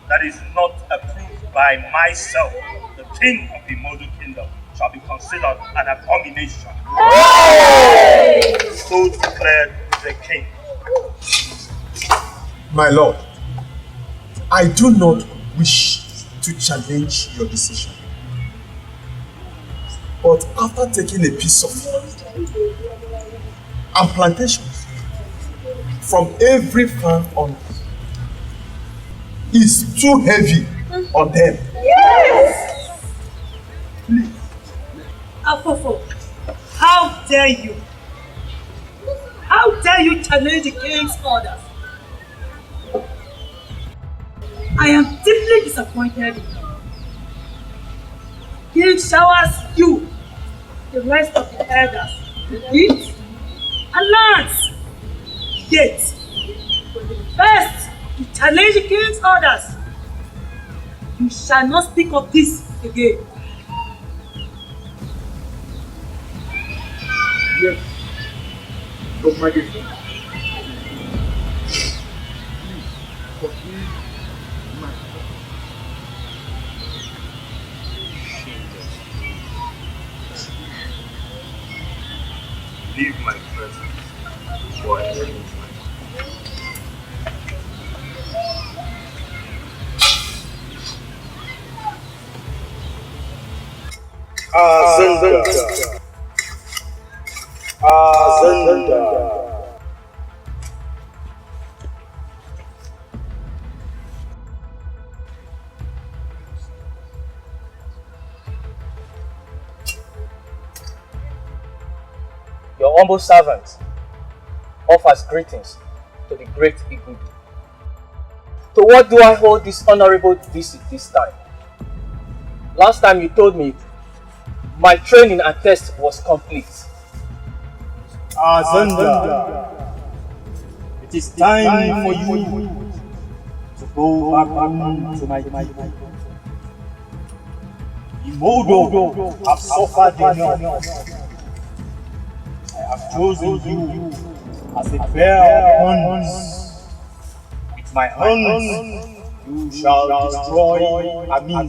that is not approved by myself, the king of the Imodu Kingdom, shall be considered an abomination. So declared the king. My lord, I do not wish to challenge your decision. But after taking a piece of land and plantations from every farm on is too heavy on them. Yes! Please. Afofo, how dare you? How dare you challenge the king's orders? I am deeply disappointed in you. King showers you, the rest of the elders, with gifts and lands. Yet, when the first to challenge the king's orders, you shall not speak of this again. Yes, Your Majesty. Forgive my Leave my presence before I leave my Azenda. Azenda. Your humble servant offers greetings to the great Igudi. To what do I hold this honorable visit this time? Last time you told me my training and test was complete. Azenda, it is time for you to go back home to my people. Imodo have suffered enough. I have chosen you as a bearer of horns. With my horns, you shall destroy Amin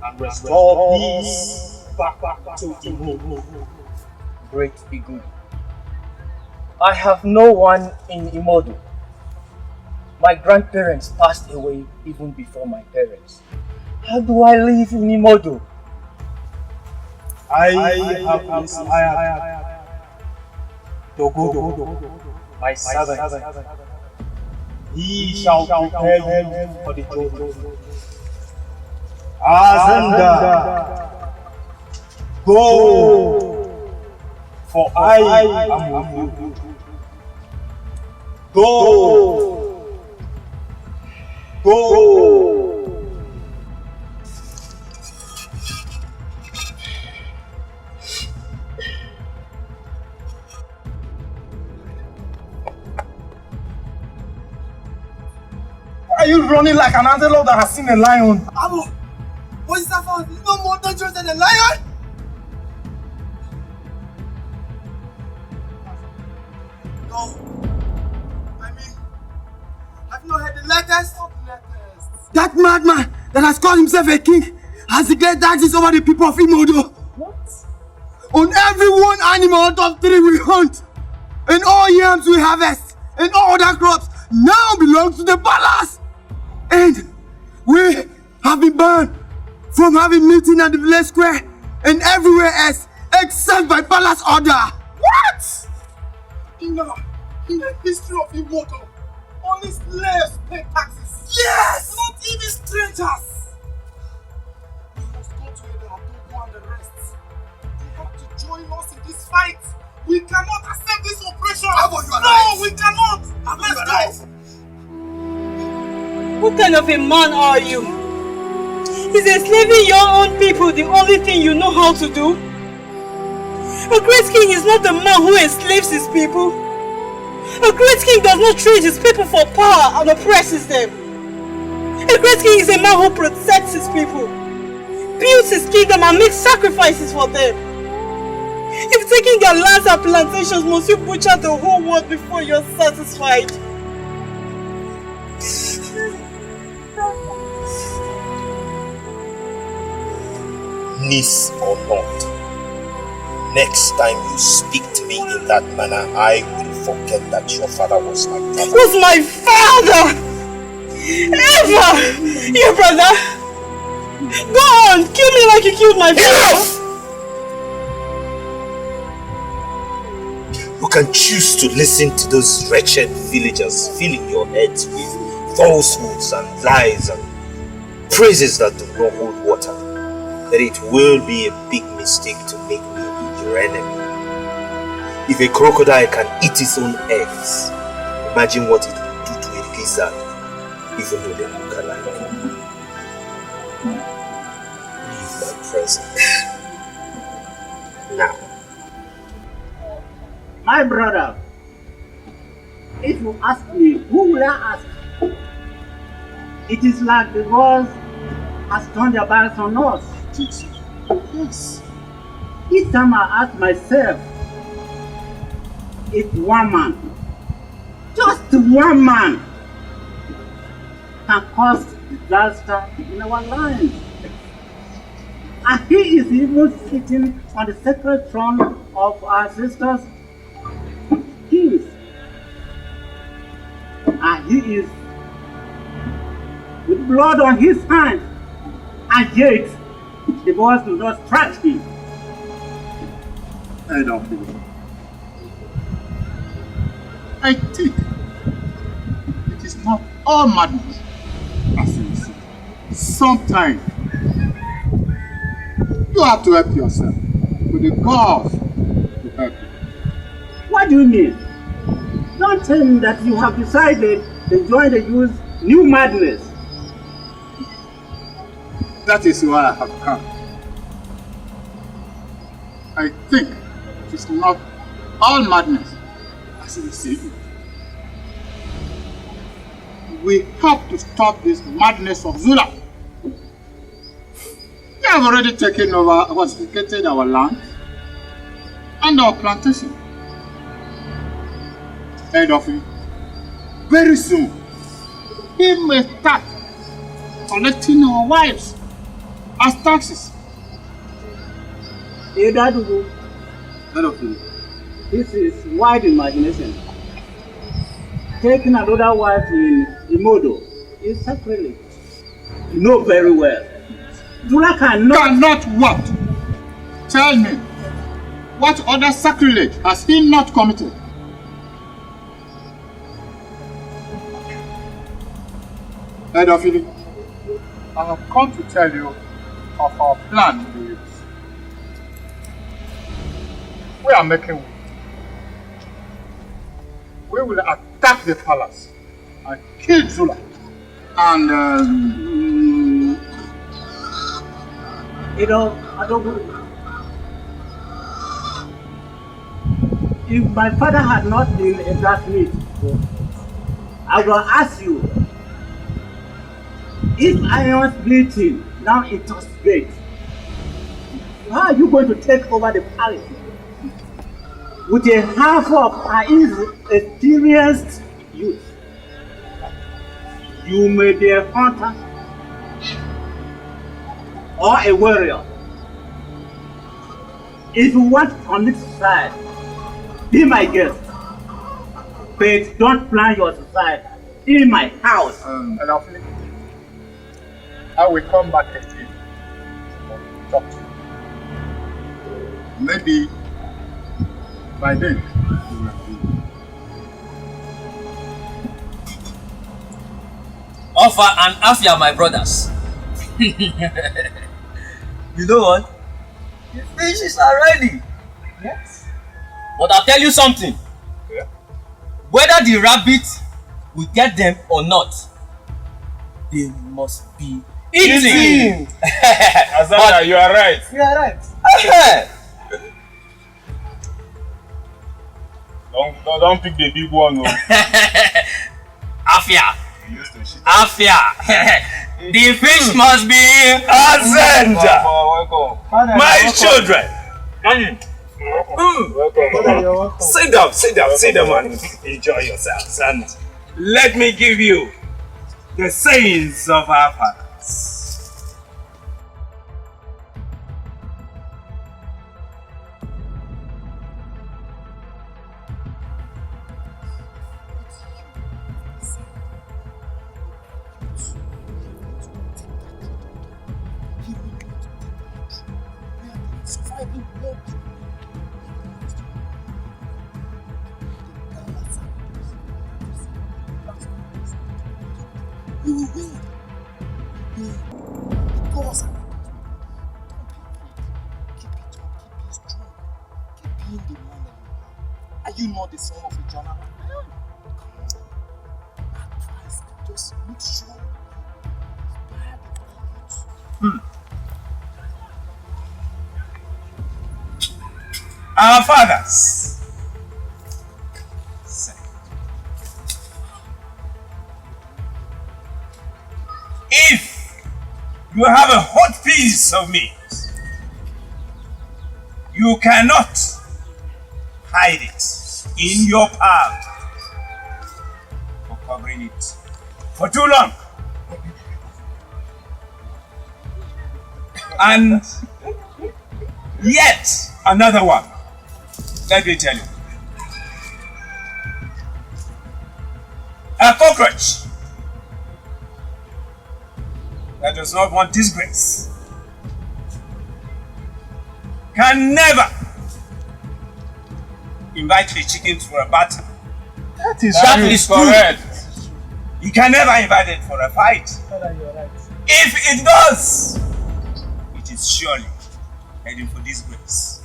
and restore peace back to Imodo. Great Igudi. I have no one in Imodo. My grandparents passed away even before my parents. How do I live in Imodo? I have inspired Dogodo, my servant. He shall prepare you for the journey. Azenda, go, for I am with you. Go, go. Why are you running like an antelope that has seen a lion? Abo, what is that for? It's no more dangerous than a lion? No. I mean, have you not heard the latest? That madman that has called himself a king has declared taxes over the people of Imodo. What? On every one animal out of 3 we hunt, and all yams we harvest, and all other crops now belong to the palace. And we have been banned from having meeting at the village square and everywhere else except by palace order. What? In the history of Imodo, only slaves pay taxes. Yes! Not even strangers. We must go to Edo and the rest. They have to join us in this fight We cannot accept this operation! You are no, right. we cannot! Let's go! What kind of a man are you? Is enslaving your own people the only thing you know how to do? A great king is not the man who enslaves his people. A great king does not trade his people for power and oppresses them. A great king is a man who protects his people, builds his kingdom and makes sacrifices for them. If taking their lands and plantations, must you butcher the whole world before you're satisfied? Niece or not, next time you speak to me in that manner, I will forget that your father was my father. Was my father? Ever! Your brother? Go on, kill me like you killed my father. You can choose to listen to those wretched villagers filling your heads with falsehoods and lies and praises that do not hold water. But it will be a big mistake to make me your enemy. If a crocodile can eat its own eggs, imagine what it will do to a lizard, even though they look alike. Leave my presence. Now. My brother, if you ask me, who will I ask? It is like the gods has turned their backs on us. Yes. Each time I ask myself, if one man, just one man, can cause disaster in our land. And he is even sitting on the sacred throne of our sisters' kings. And he is with blood on his hands, and yet the boys do not strike him. I don't think so. I think it is not all madness, as you see. Sometimes you have to help yourself with the gods to help you. What do you mean? Don't tell me that you have decided to join the youth's new madness. That is why I have come. I think it is not all madness, as you see it. We have to stop this madness of Zula. They have already taken over, pacificated our land and our plantation. Head of it. Very soon, he may start collecting our wives as taxes. Head of it. This is wide imagination. Taking another wife in Imodo is sacrilege. You know very well. Zula cannot what? Tell me, what other sacrilege has he not committed? Head of it, I have come to tell you of our plan in the youth. We are making war. We will attack the palace and kill Zula. And if my father had not been a blacksmith, I will ask you, if iron's bleaching, now it was great, how are you going to take over the palace? With a half of our experienced youth. You may be a hunter or a warrior. If you want to commit suicide, be my guest. But don't plan your suicide in my house. I will come back again to talk to you. Maybe by then you will be. Offer and Afia, my brothers. You know what? The fishes are ready. Yes. But I'll tell you something. Yeah. Whether the rabbit will get them or not, they must be eating. Azenda, you are right. You are right. Don't pick the big one. No. Afia. Afia. The fish must be Azenda. Welcome. My children. Welcome. Sit down and enjoy yourselves. And let me give you the sayings of our fathers. You will win. Because keep it up, keep being strong, keep being the man that you are. Are you not the son of a journal? Come on. Advice, just make sure you inspire the youth. Our fathers said, if you have a hot piece of meat, you cannot hide it in your palm for covering it for too long. And yet another one. Let me tell you. A cockroach that does not want disgrace can never invite the chickens for a battle. That is correct. You can never invite it for a fight. Father, you are right. If it does, it is surely heading for disgrace.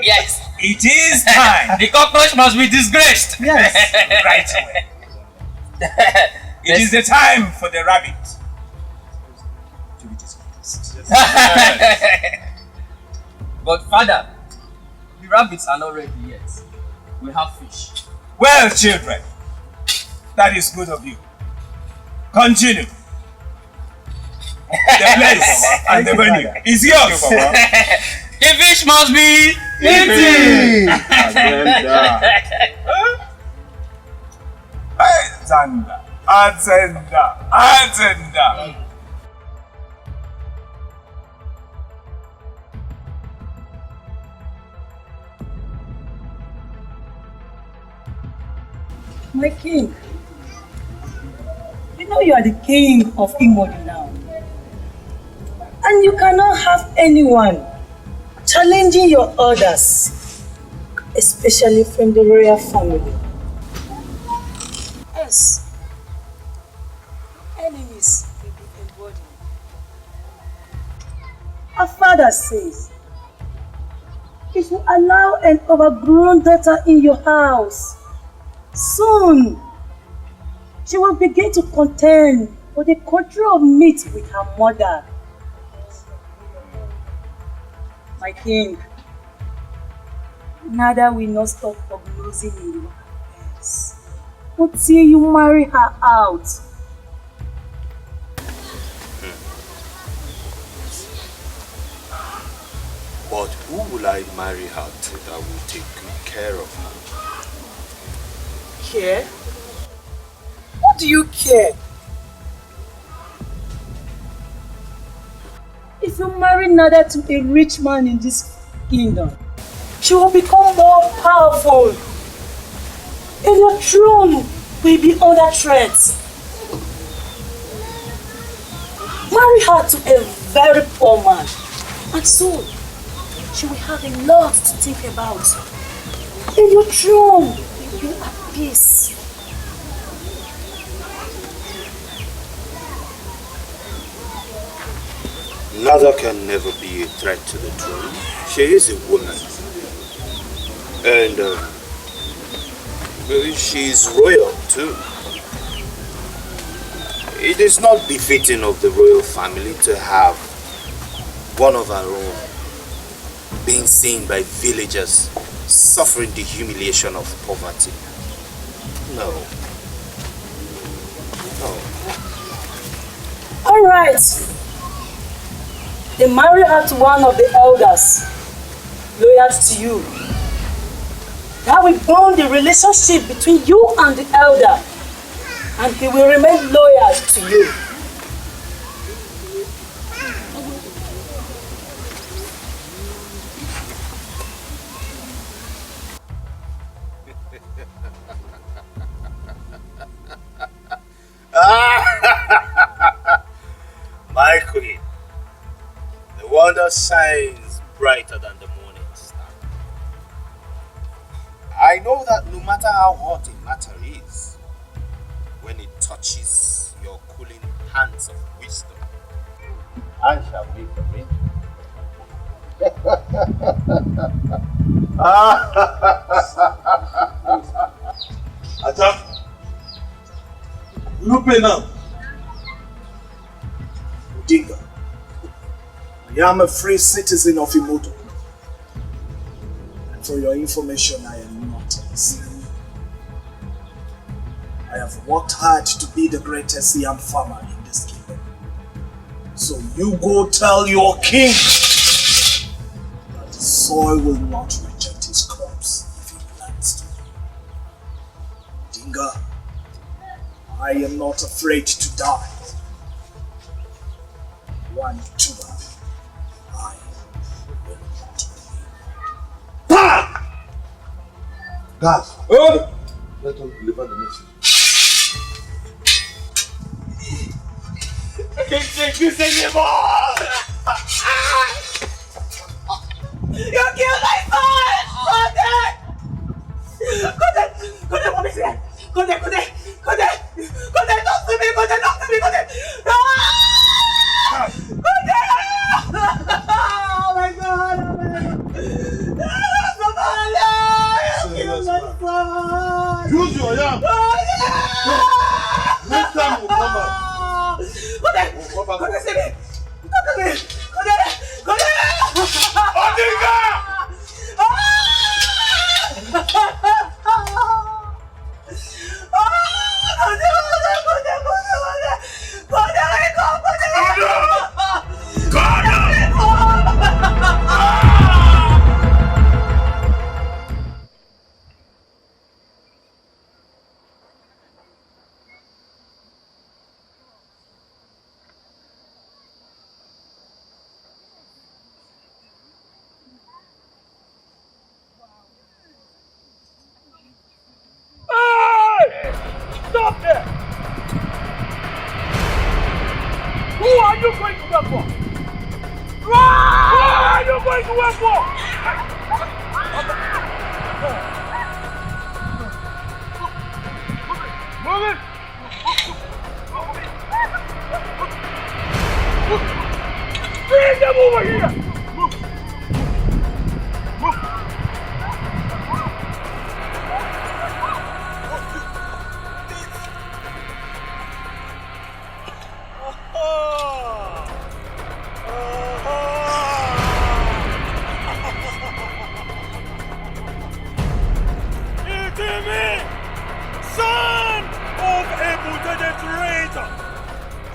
Yes. It is time. The cockroach must be disgraced. Yes. Right away. It is the time for the rabbit to be disgraced. But father, the rabbits are not ready yet. We have fish. Well, children, that is good of you. Continue. The place and the venue is yours. The fish must be eating. Azenda. My king, you know you are the king of Imodi now. And you cannot have anyone challenging your orders, especially from the royal family. Yes, enemies will be embodied. Our father says, if you allow an overgrown daughter in your house, soon she will begin to contend for the control of meat with her mother. My king, neither will not stop prognosing in your affairs until you marry her out. But who will I marry her to that will take good care of her? Care? What do you care? If you marry Nada to a rich man in this kingdom, she will become more powerful. And your throne will be under threat. Marry her to a very poor man, and soon she will have a lot to think about. And your throne will be at peace. Nada can never be a threat to the throne. She is a woman. And she's royal too. It is not befitting of the royal family to have one of our own being seen by villagers suffering the humiliation of poverty. No. No. All right. They marry her to one of the elders, loyal to you. That will bond the relationship between you and the elder, and he will remain loyal to you. My queen, the wonder shines brighter than the morning star. I know that no matter how hot a matter is, when it touches your cooling hands of wisdom, I shall wait for it. Atam, look me now. Odinga, I am a free citizen of Imoto. And for your information, I am not a slave. I have worked hard to be the greatest yam farmer in this kingdom. So you go tell your king that the soil will not reject his crops if he plants to. Odinga, I am not afraid to die. One tuber, I will not believe. Guys, let us deliver the message. You killed my son! Talk to me! Oh my God! You killed my son! Use your yam! Next time we'll come back. Odinga! Stop there! Who are you going to work for? Who are you going to work for? Move it! Bring them over here! Move! Son of a Buddha traitor!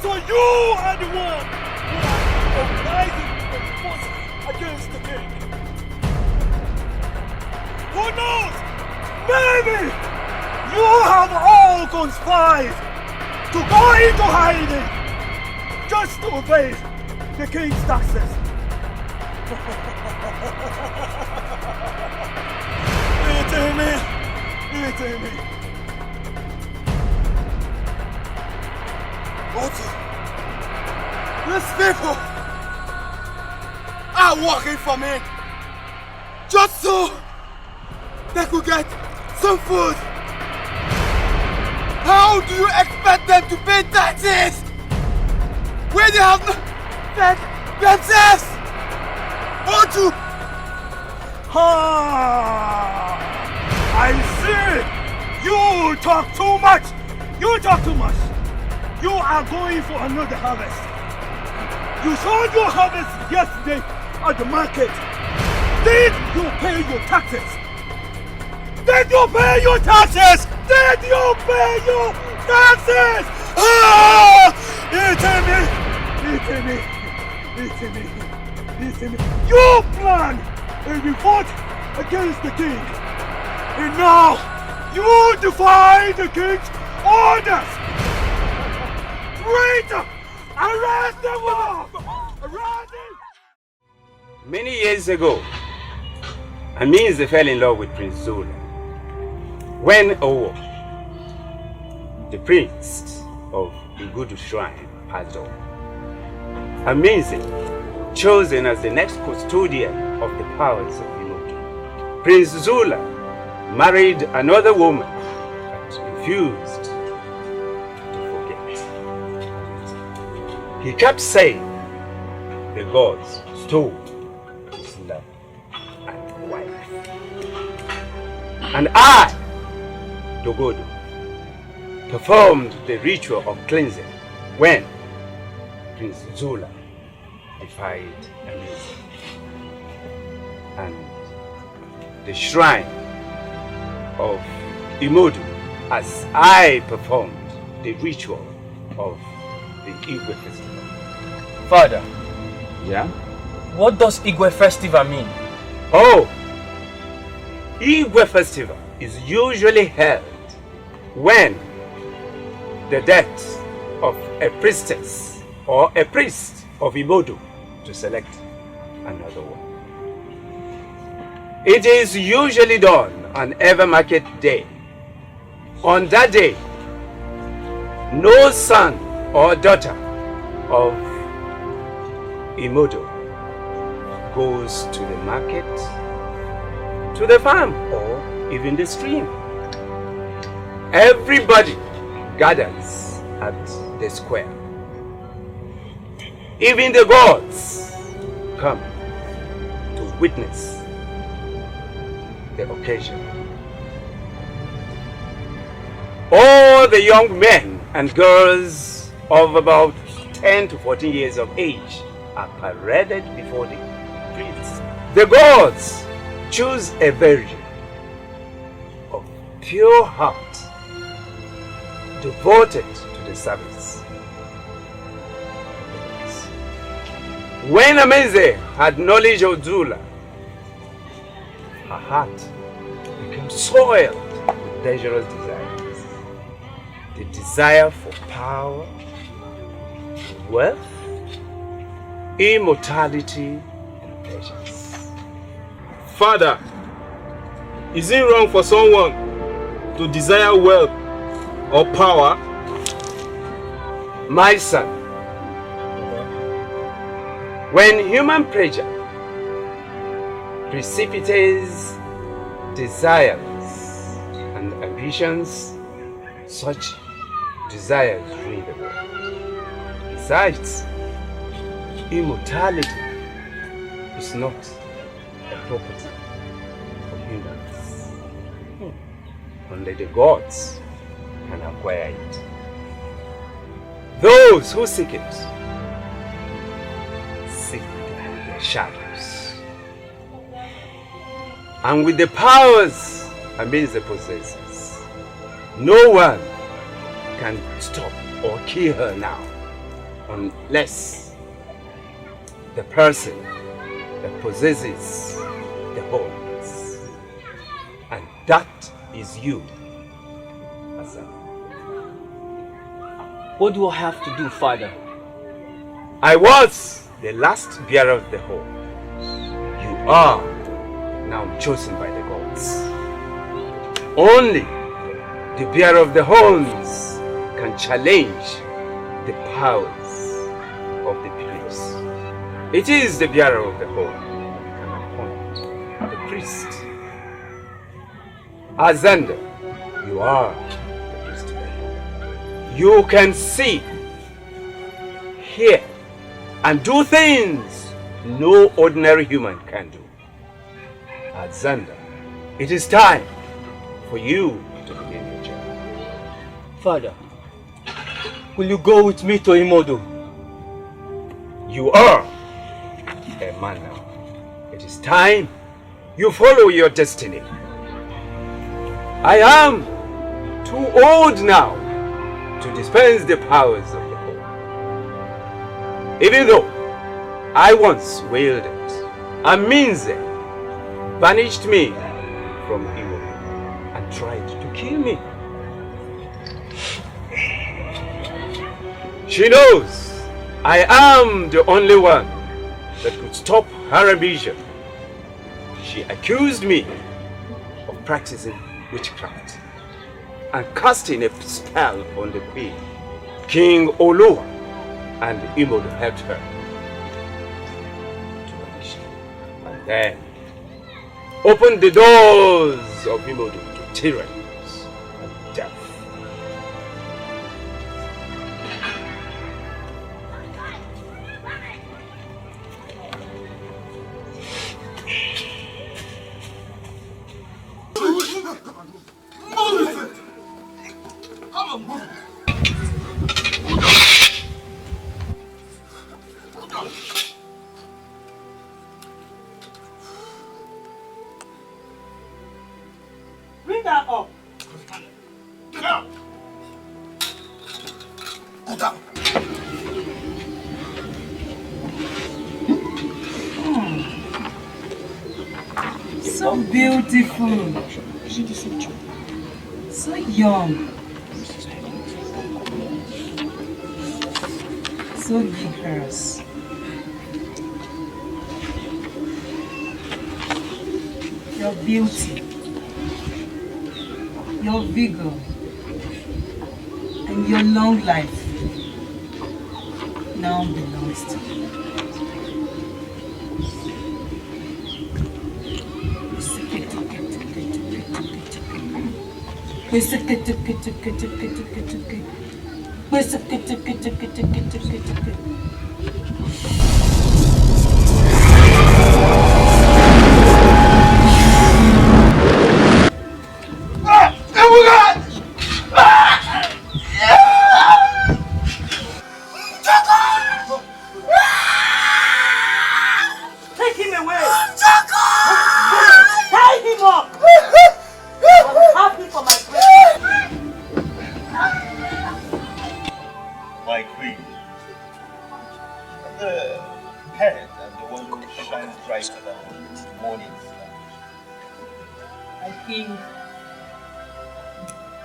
So you are the one who are organizing the force against the king. Who knows? Maybe you have all conspired to go into hiding just to evade the king's taxes. Eat me. These people are working for me just so they could get some food. How do you expect them to pay taxes when they have not fed themselves? Won't you? talk too much! You talk too much! You are going for another harvest. You sold your harvest yesterday at the market. Did you pay your taxes? Did you pay your taxes? Did you pay your taxes? Ah! Eating me. You planned and you fought against the king. And now you defy the king's orders. Traitor! Arrest them all! Arrest them! Many years ago, Aminze fell in love with Prince Zula. When Owo, the prince of Igudu Shrine, passed on, Aminze, chosen as the next custodian of the powers of Imoto, Prince Zula married another woman but refused to forget. He kept saying the gods stole his love and wife. And I, Dogodo, performed the ritual of cleansing when Prince Zula defied Aminze. And the shrine of Imodu, as I performed the ritual of the Igwe festival. Father. Yeah? What does Igwe festival mean? Oh! Igwe festival is usually held when the death of a priestess or a priest of Imodu to select another one. It is usually done on every market day. On that day, no son or daughter of Imodo goes to the market, to the farm, or even the stream. Everybody gathers at the square. Even the gods come to witness the occasion. All the young men and girls of about 10 to 14 years of age are paraded before the prince. The gods choose a virgin of pure heart, devoted to the service. When Aminze had knowledge of Zula, her heart became soiled with dangerous desires. The desire for power, wealth, immortality, and pleasures. Father, is it wrong for someone to desire wealth or power? My son, when human pleasure precipitates desires and ambitions, such desires ruin the world. Besides, immortality is not a property for humans. Only the gods can acquire it. Those who seek it seek behind their shadows. And with the powers Aminze possesses, no one can stop or kill her now unless the person that possesses the horns. And that is you, Azenda. What do I have to do, Father? I was the last bearer of the horn. You are now chosen by the gods. Only the bearer of the horns can challenge the powers of the priests. It is the bearer of the horn that can appoint the priest. Azenda, you are the priest today. You can see, hear, and do things no ordinary human can do. Azenda, it is time for you to begin your journey. Father, will you go with me to Imodo? You are a man now. It is time you follow your destiny. I am too old now to dispense the powers of the poor. Even though I once wielded a means banished me from Imo and tried to kill me. She knows I am the only one that could stop her ambition. She accused me of practicing witchcraft and casting a spell on the queen. King Olu and Imodo helped her to vanish. And then opened the doors of Imodo to tyrannies and death. Bring her up. So beautiful. So young. So vigorous. Your beauty, your vigor, and your long life now belongs to you. Take him away! Tie him up! I will have him for my friend. My queen, the head and the one who shines brighter than morning star. I think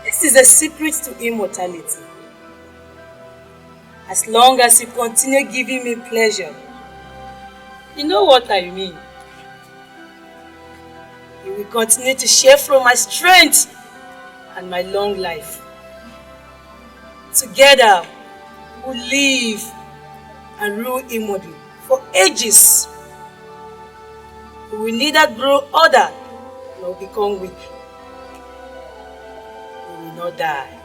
this is a secret to immortality. As long as you continue giving me pleasure, you know what I mean. You will continue to share from my strength and my long life. Together, we'll live and rule Imodo for ages. We will neither grow older nor become weak. We will not die.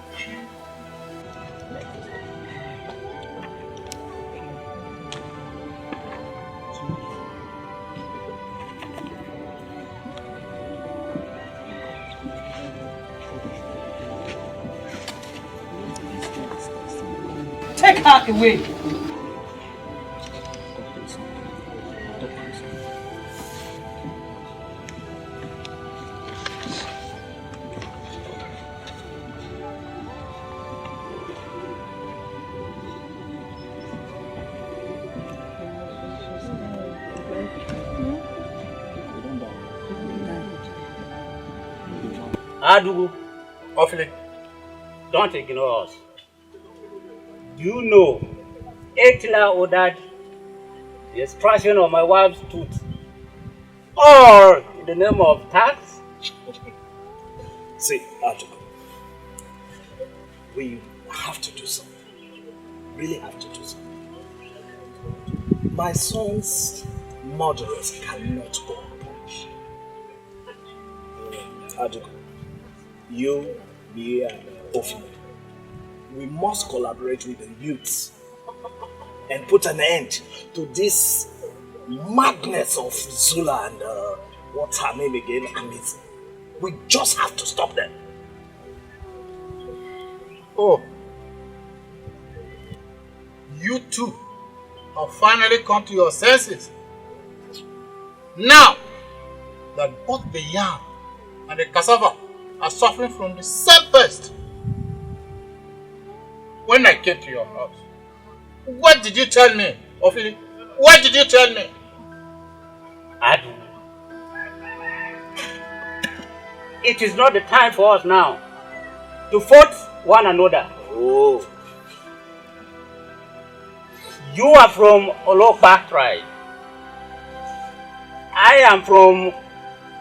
Take her away. Adugu, Ofle, don't ignore us. Do you know Etla ordered the extraction of my wife's tooth? Or in the name of tax? See, Adugu, we have to do something. Really have to do something. My son's murderers cannot go unpunished. Adugu, you, me, and Ofle, we must collaborate with the youths and put an end to this madness of Zula and what's her name again? Amizi. We just have to stop them. Oh. You too have finally come to your senses. Now that both the yam and the cassava are suffering from the same pest. When I came to your house, what did you tell me, Ophili? What did you tell me? Adu, it is not the time for us now to fight one another. Oh. You are from Olopa tribe. I am from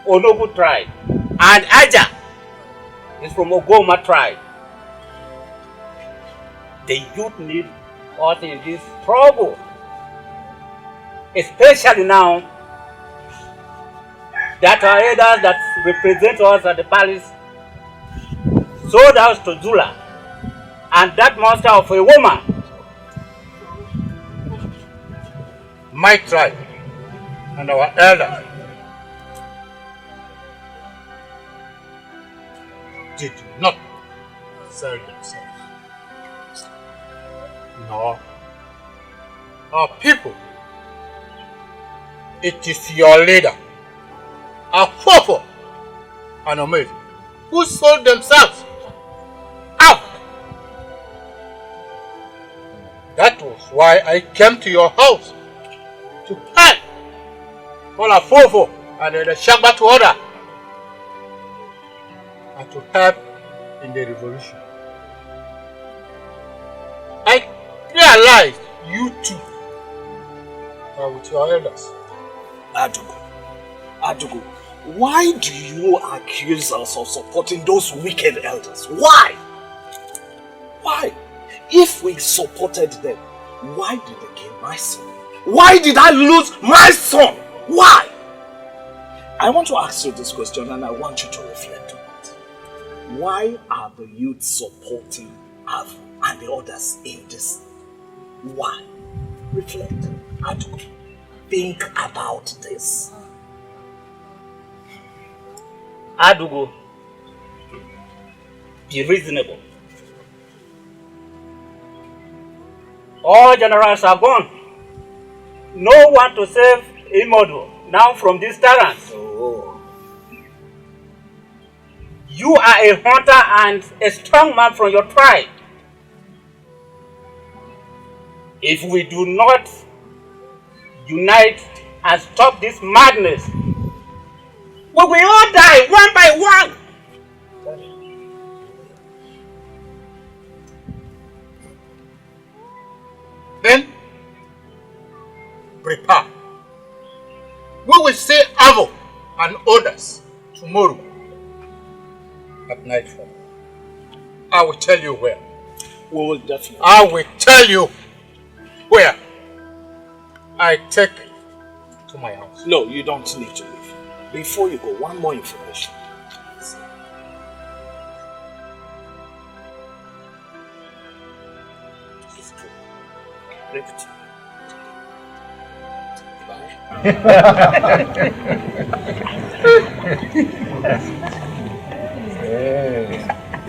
Onogu tribe. And Aja is from Ogoma tribe. The youth need us in this struggle. Especially now that our elders that represent us at the palace sold us to Zula and that monster of a woman. My tribe and our elders did not sell themselves. No. Our people, it is your leader, our Fofo and Omevi, who sold themselves out. That was why I came to your house to help all our Fofo and the Shagba to order and to help in the revolution. I realized you too are with your elders. Adugo, why do you accuse us of supporting those wicked elders? Why? Why? If we supported them, why did they kill my son? Why did I lose my son? Why? I want to ask you this question and I want you to reflect on it. Why are the youth supporting Avu and the others in this? Why? Reflect. Adugo. Think about this. Adugo, be reasonable. All generals are gone. No one to save Imodo now from this tyrant. Oh. You are a hunter and a strong man from your tribe. If we do not unite and stop this madness, we will all die one by one. Then, prepare. We will see Avo and others tomorrow at nightfall. I will tell you where. We will definitely. I will tell you where. I take to my house. No, you don't need to leave. Before you go, one more information.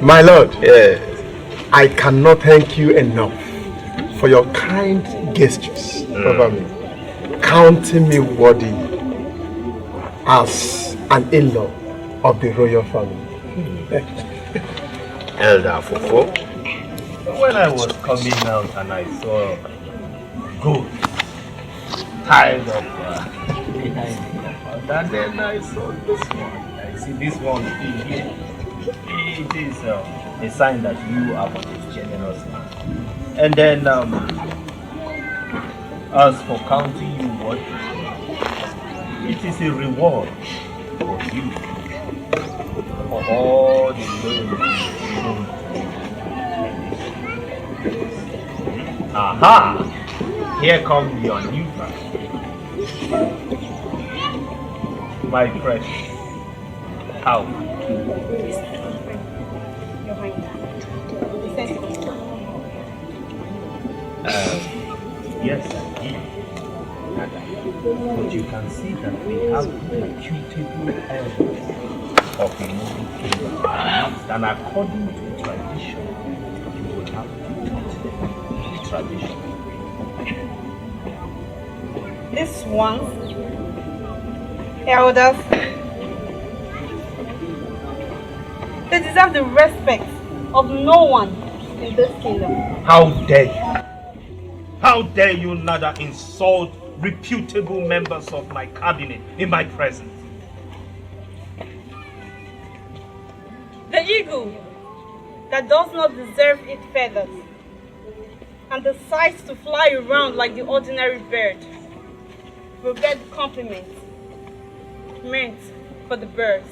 My lord, I cannot thank you enough for your kind gestures over me, counting me worthy as an in-law of the royal family. Elder Fofo, when I was coming out and I saw goat tied up behind the compound, and then I saw this one. I see this one still here. It is a sign that you are a generous man. And then, as for counting you what, it is a reward for you for all the loans. Aha! Here comes your new man. My precious. How? Yes, indeed. But you can see that we have reputable elders of the moving kingdom. And according to tradition, you tradition. This one, elders, they deserve the respect of no one in this kingdom. How dare you? How dare you neither insult reputable members of my cabinet in my presence? The eagle that does not deserve its feathers and decides to fly around like the ordinary bird will get the compliment meant for the birds.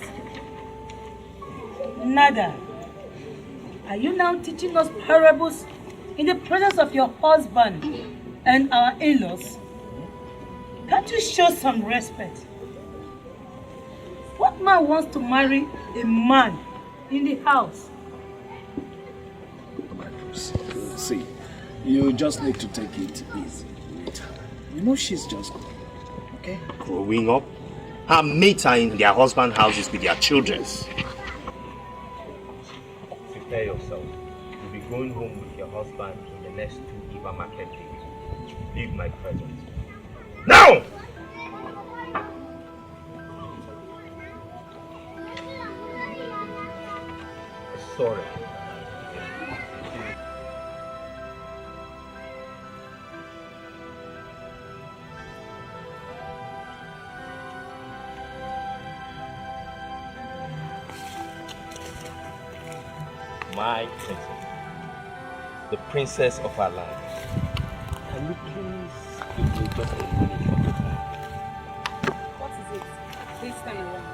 Nada, are you now teaching us parables in the presence of your husband and our in-laws? Can't you show some respect? What man wants to marry a man in the house? See, you just need to take it easy with her. You know she's just growing, okay? Growing up? Her mates are in their husband houses with their children. Prepare yourself. You'll be going home with your husband in the next 2 Eva market days. Leave my presence. Now! Sorry. My princess, the princess of our land. Can you please give me just a minute of your time? What is it? Please turn around.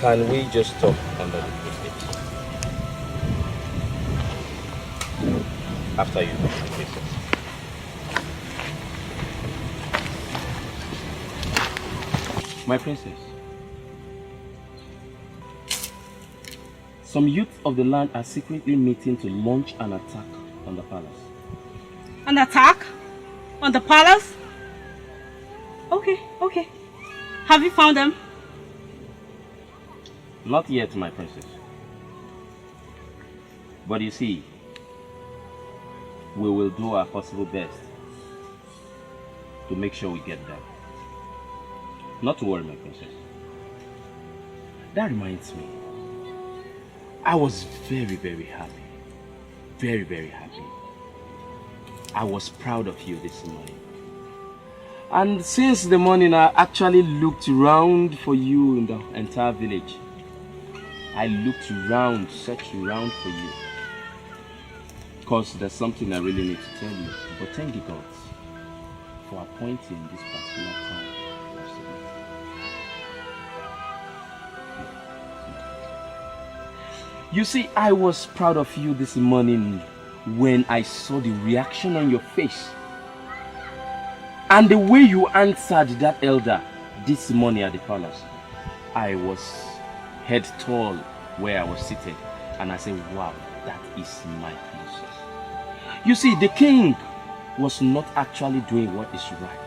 Can we just talk under the privilege? After you, princess. My princess, some youths of the land are secretly meeting to launch an attack on the palace. An attack? On the palace? Okay, okay. Have you found them? Not yet, my princess. But you see, we will do our possible best to make sure we get them. Not to worry, my princess. That reminds me. I was very, very happy. Very, very happy. I was proud of you this morning. And since the morning, I actually looked around for you in the entire village. I looked around, searched around for you. Because there's something I really need to tell you. But thank the gods for appointing this particular time. You see, I was proud of you this morning when I saw the reaction on your face. And the way you answered that elder this morning at the palace. I was head tall where I was seated. And I said, wow, that is my princess. You see, the king was not actually doing what is right.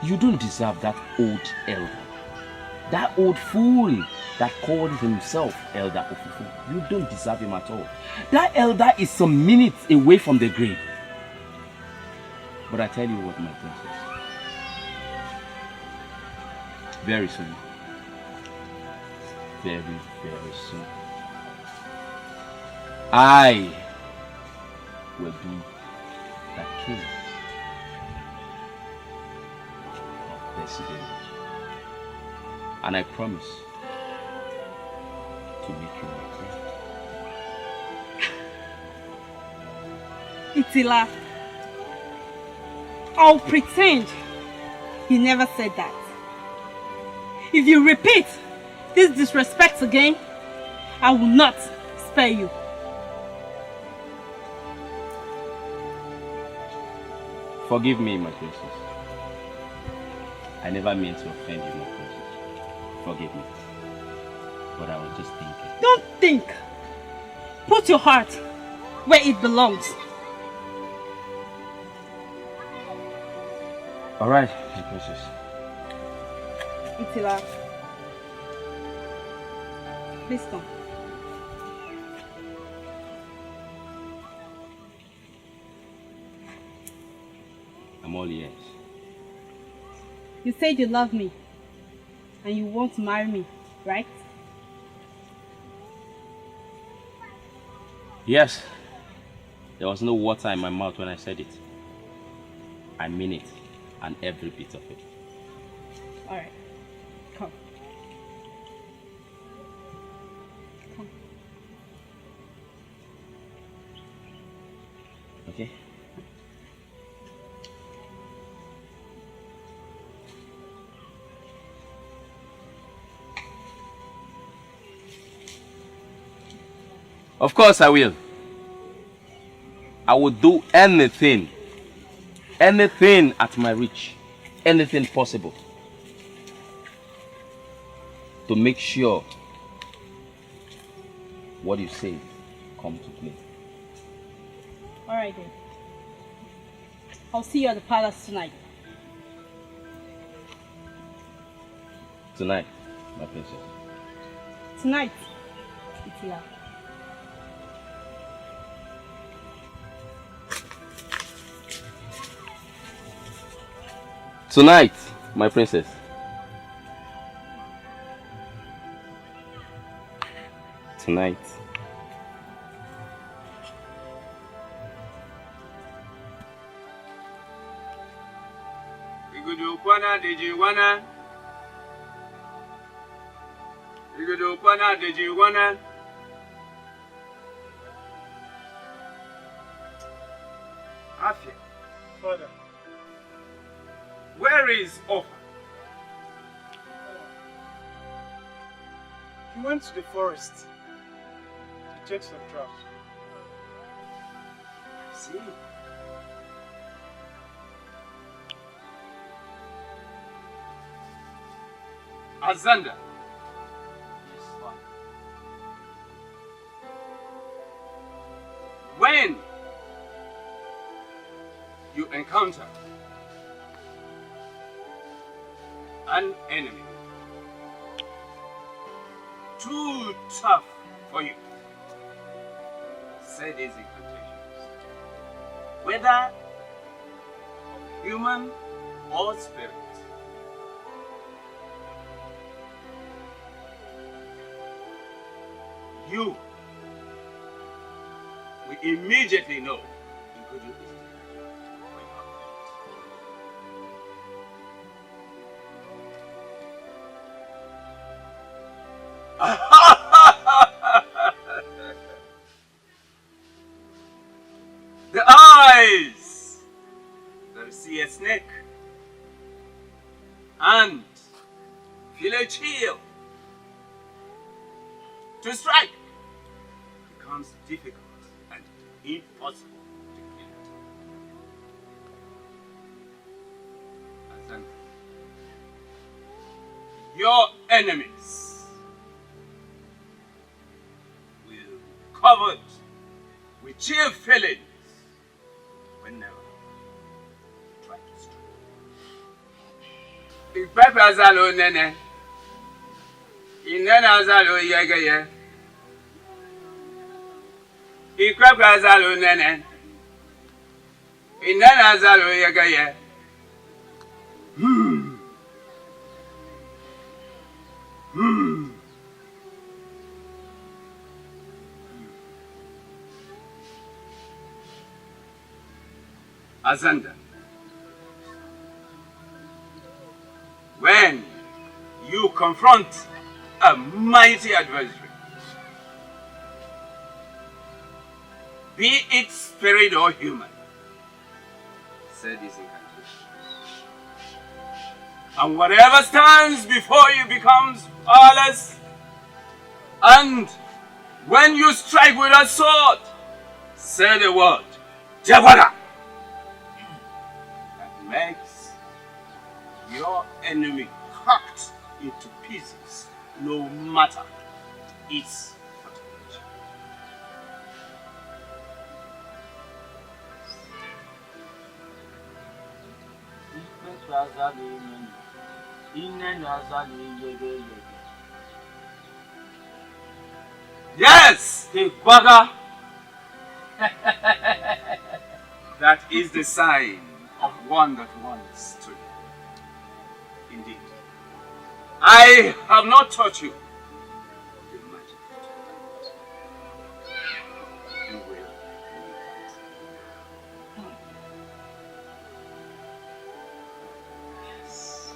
You don't deserve that old elder. That old fool that called himself Elder Ofufu. You don't deserve him at all. That elder is some minutes away from the grave. But I tell you what, my princess. Very soon. Very, very soon. I will be the king of this village. And I promise to make you my friend. Itila, I'll pretend you never said that. If you repeat this disrespect again, I will not spare you. Forgive me, my princess. I never meant to offend you, my princess. Forgive me. But I was just thinking. Don't think. Put your heart where it belongs. Alright, my princess. Itila, please come. I'm all ears. You said you love me and you want to marry me, right? Yes. There was no water in my mouth when I said it. I mean it, and every bit of it. Alright, come. Come. Okay? Of course I will. I will do anything at my reach, anything possible to make sure what you say comes to play. Alright then. I'll see you at the palace tonight. Tonight, my princess. Tonight, Itila. Tonight, my princess. Tonight. Igudukwana dejiwana. Igudukwana dejiwana. Afia. Father. Where is Offa? He went to the forest to take some traps. See? Azenda. When you encounter an enemy too tough for you, say these incantations, whether human or spirit. You will immediately know you could do this. The eyes that see a snake and feel a chill to strike becomes difficult and impossible to kill. Azenda, your enemies will covered with chill feelings whenever you try to strike. Ipepe azalo nene, inene azalo yegeye. Ipepe azalo nene, inene azalo yegeye. Azenda, when you confront a mighty adversary, be it spirit or human, say this incantation, and whatever stands before you becomes powerless, and when you strike with a sword, say the word, Devara. Makes your enemy hacked into pieces, no matter its fortification. Yes, the bugger. That is the sign of one that wants to live. Indeed, I have not taught you the magic. You will need it. Yes.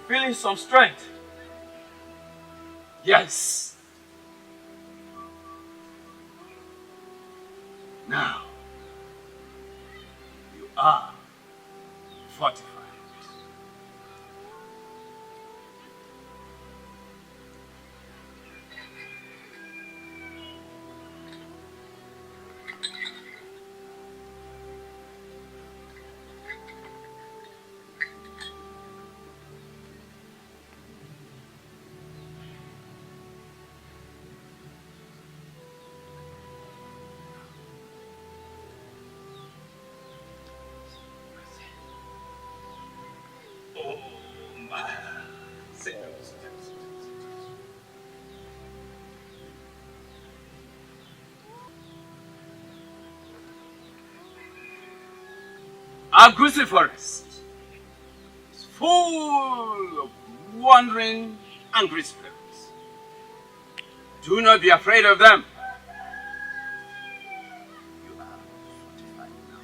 Feeling some strength. Yes. Now, you are fortified. Our Goosey Forest is full of wandering, angry spirits. Do not be afraid of them. You are fortified now.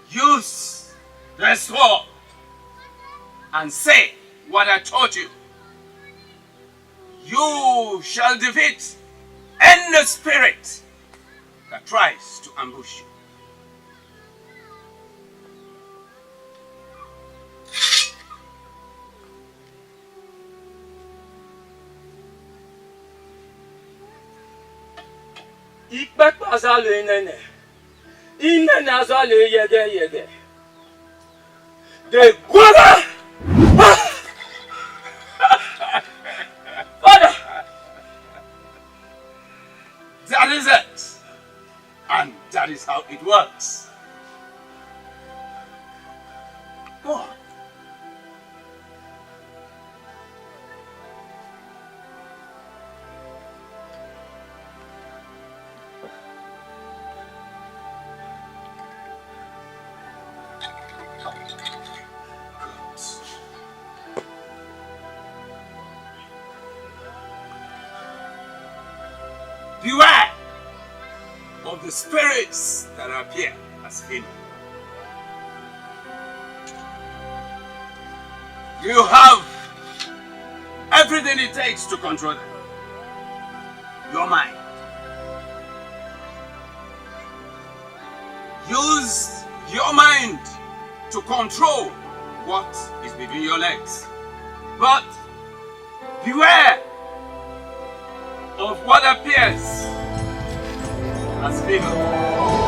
Use the sword and say what I told you. You shall defeat any spirit that tries to ambush you. Ikpek azalo inene. Inene azalo yege. The Guala! Father! That is it. And that is how it works. Go on. Beware of the spirits that appear as female. You have everything it takes to control them. Your mind. Use your mind to control what is between your legs. But beware of what appears as female.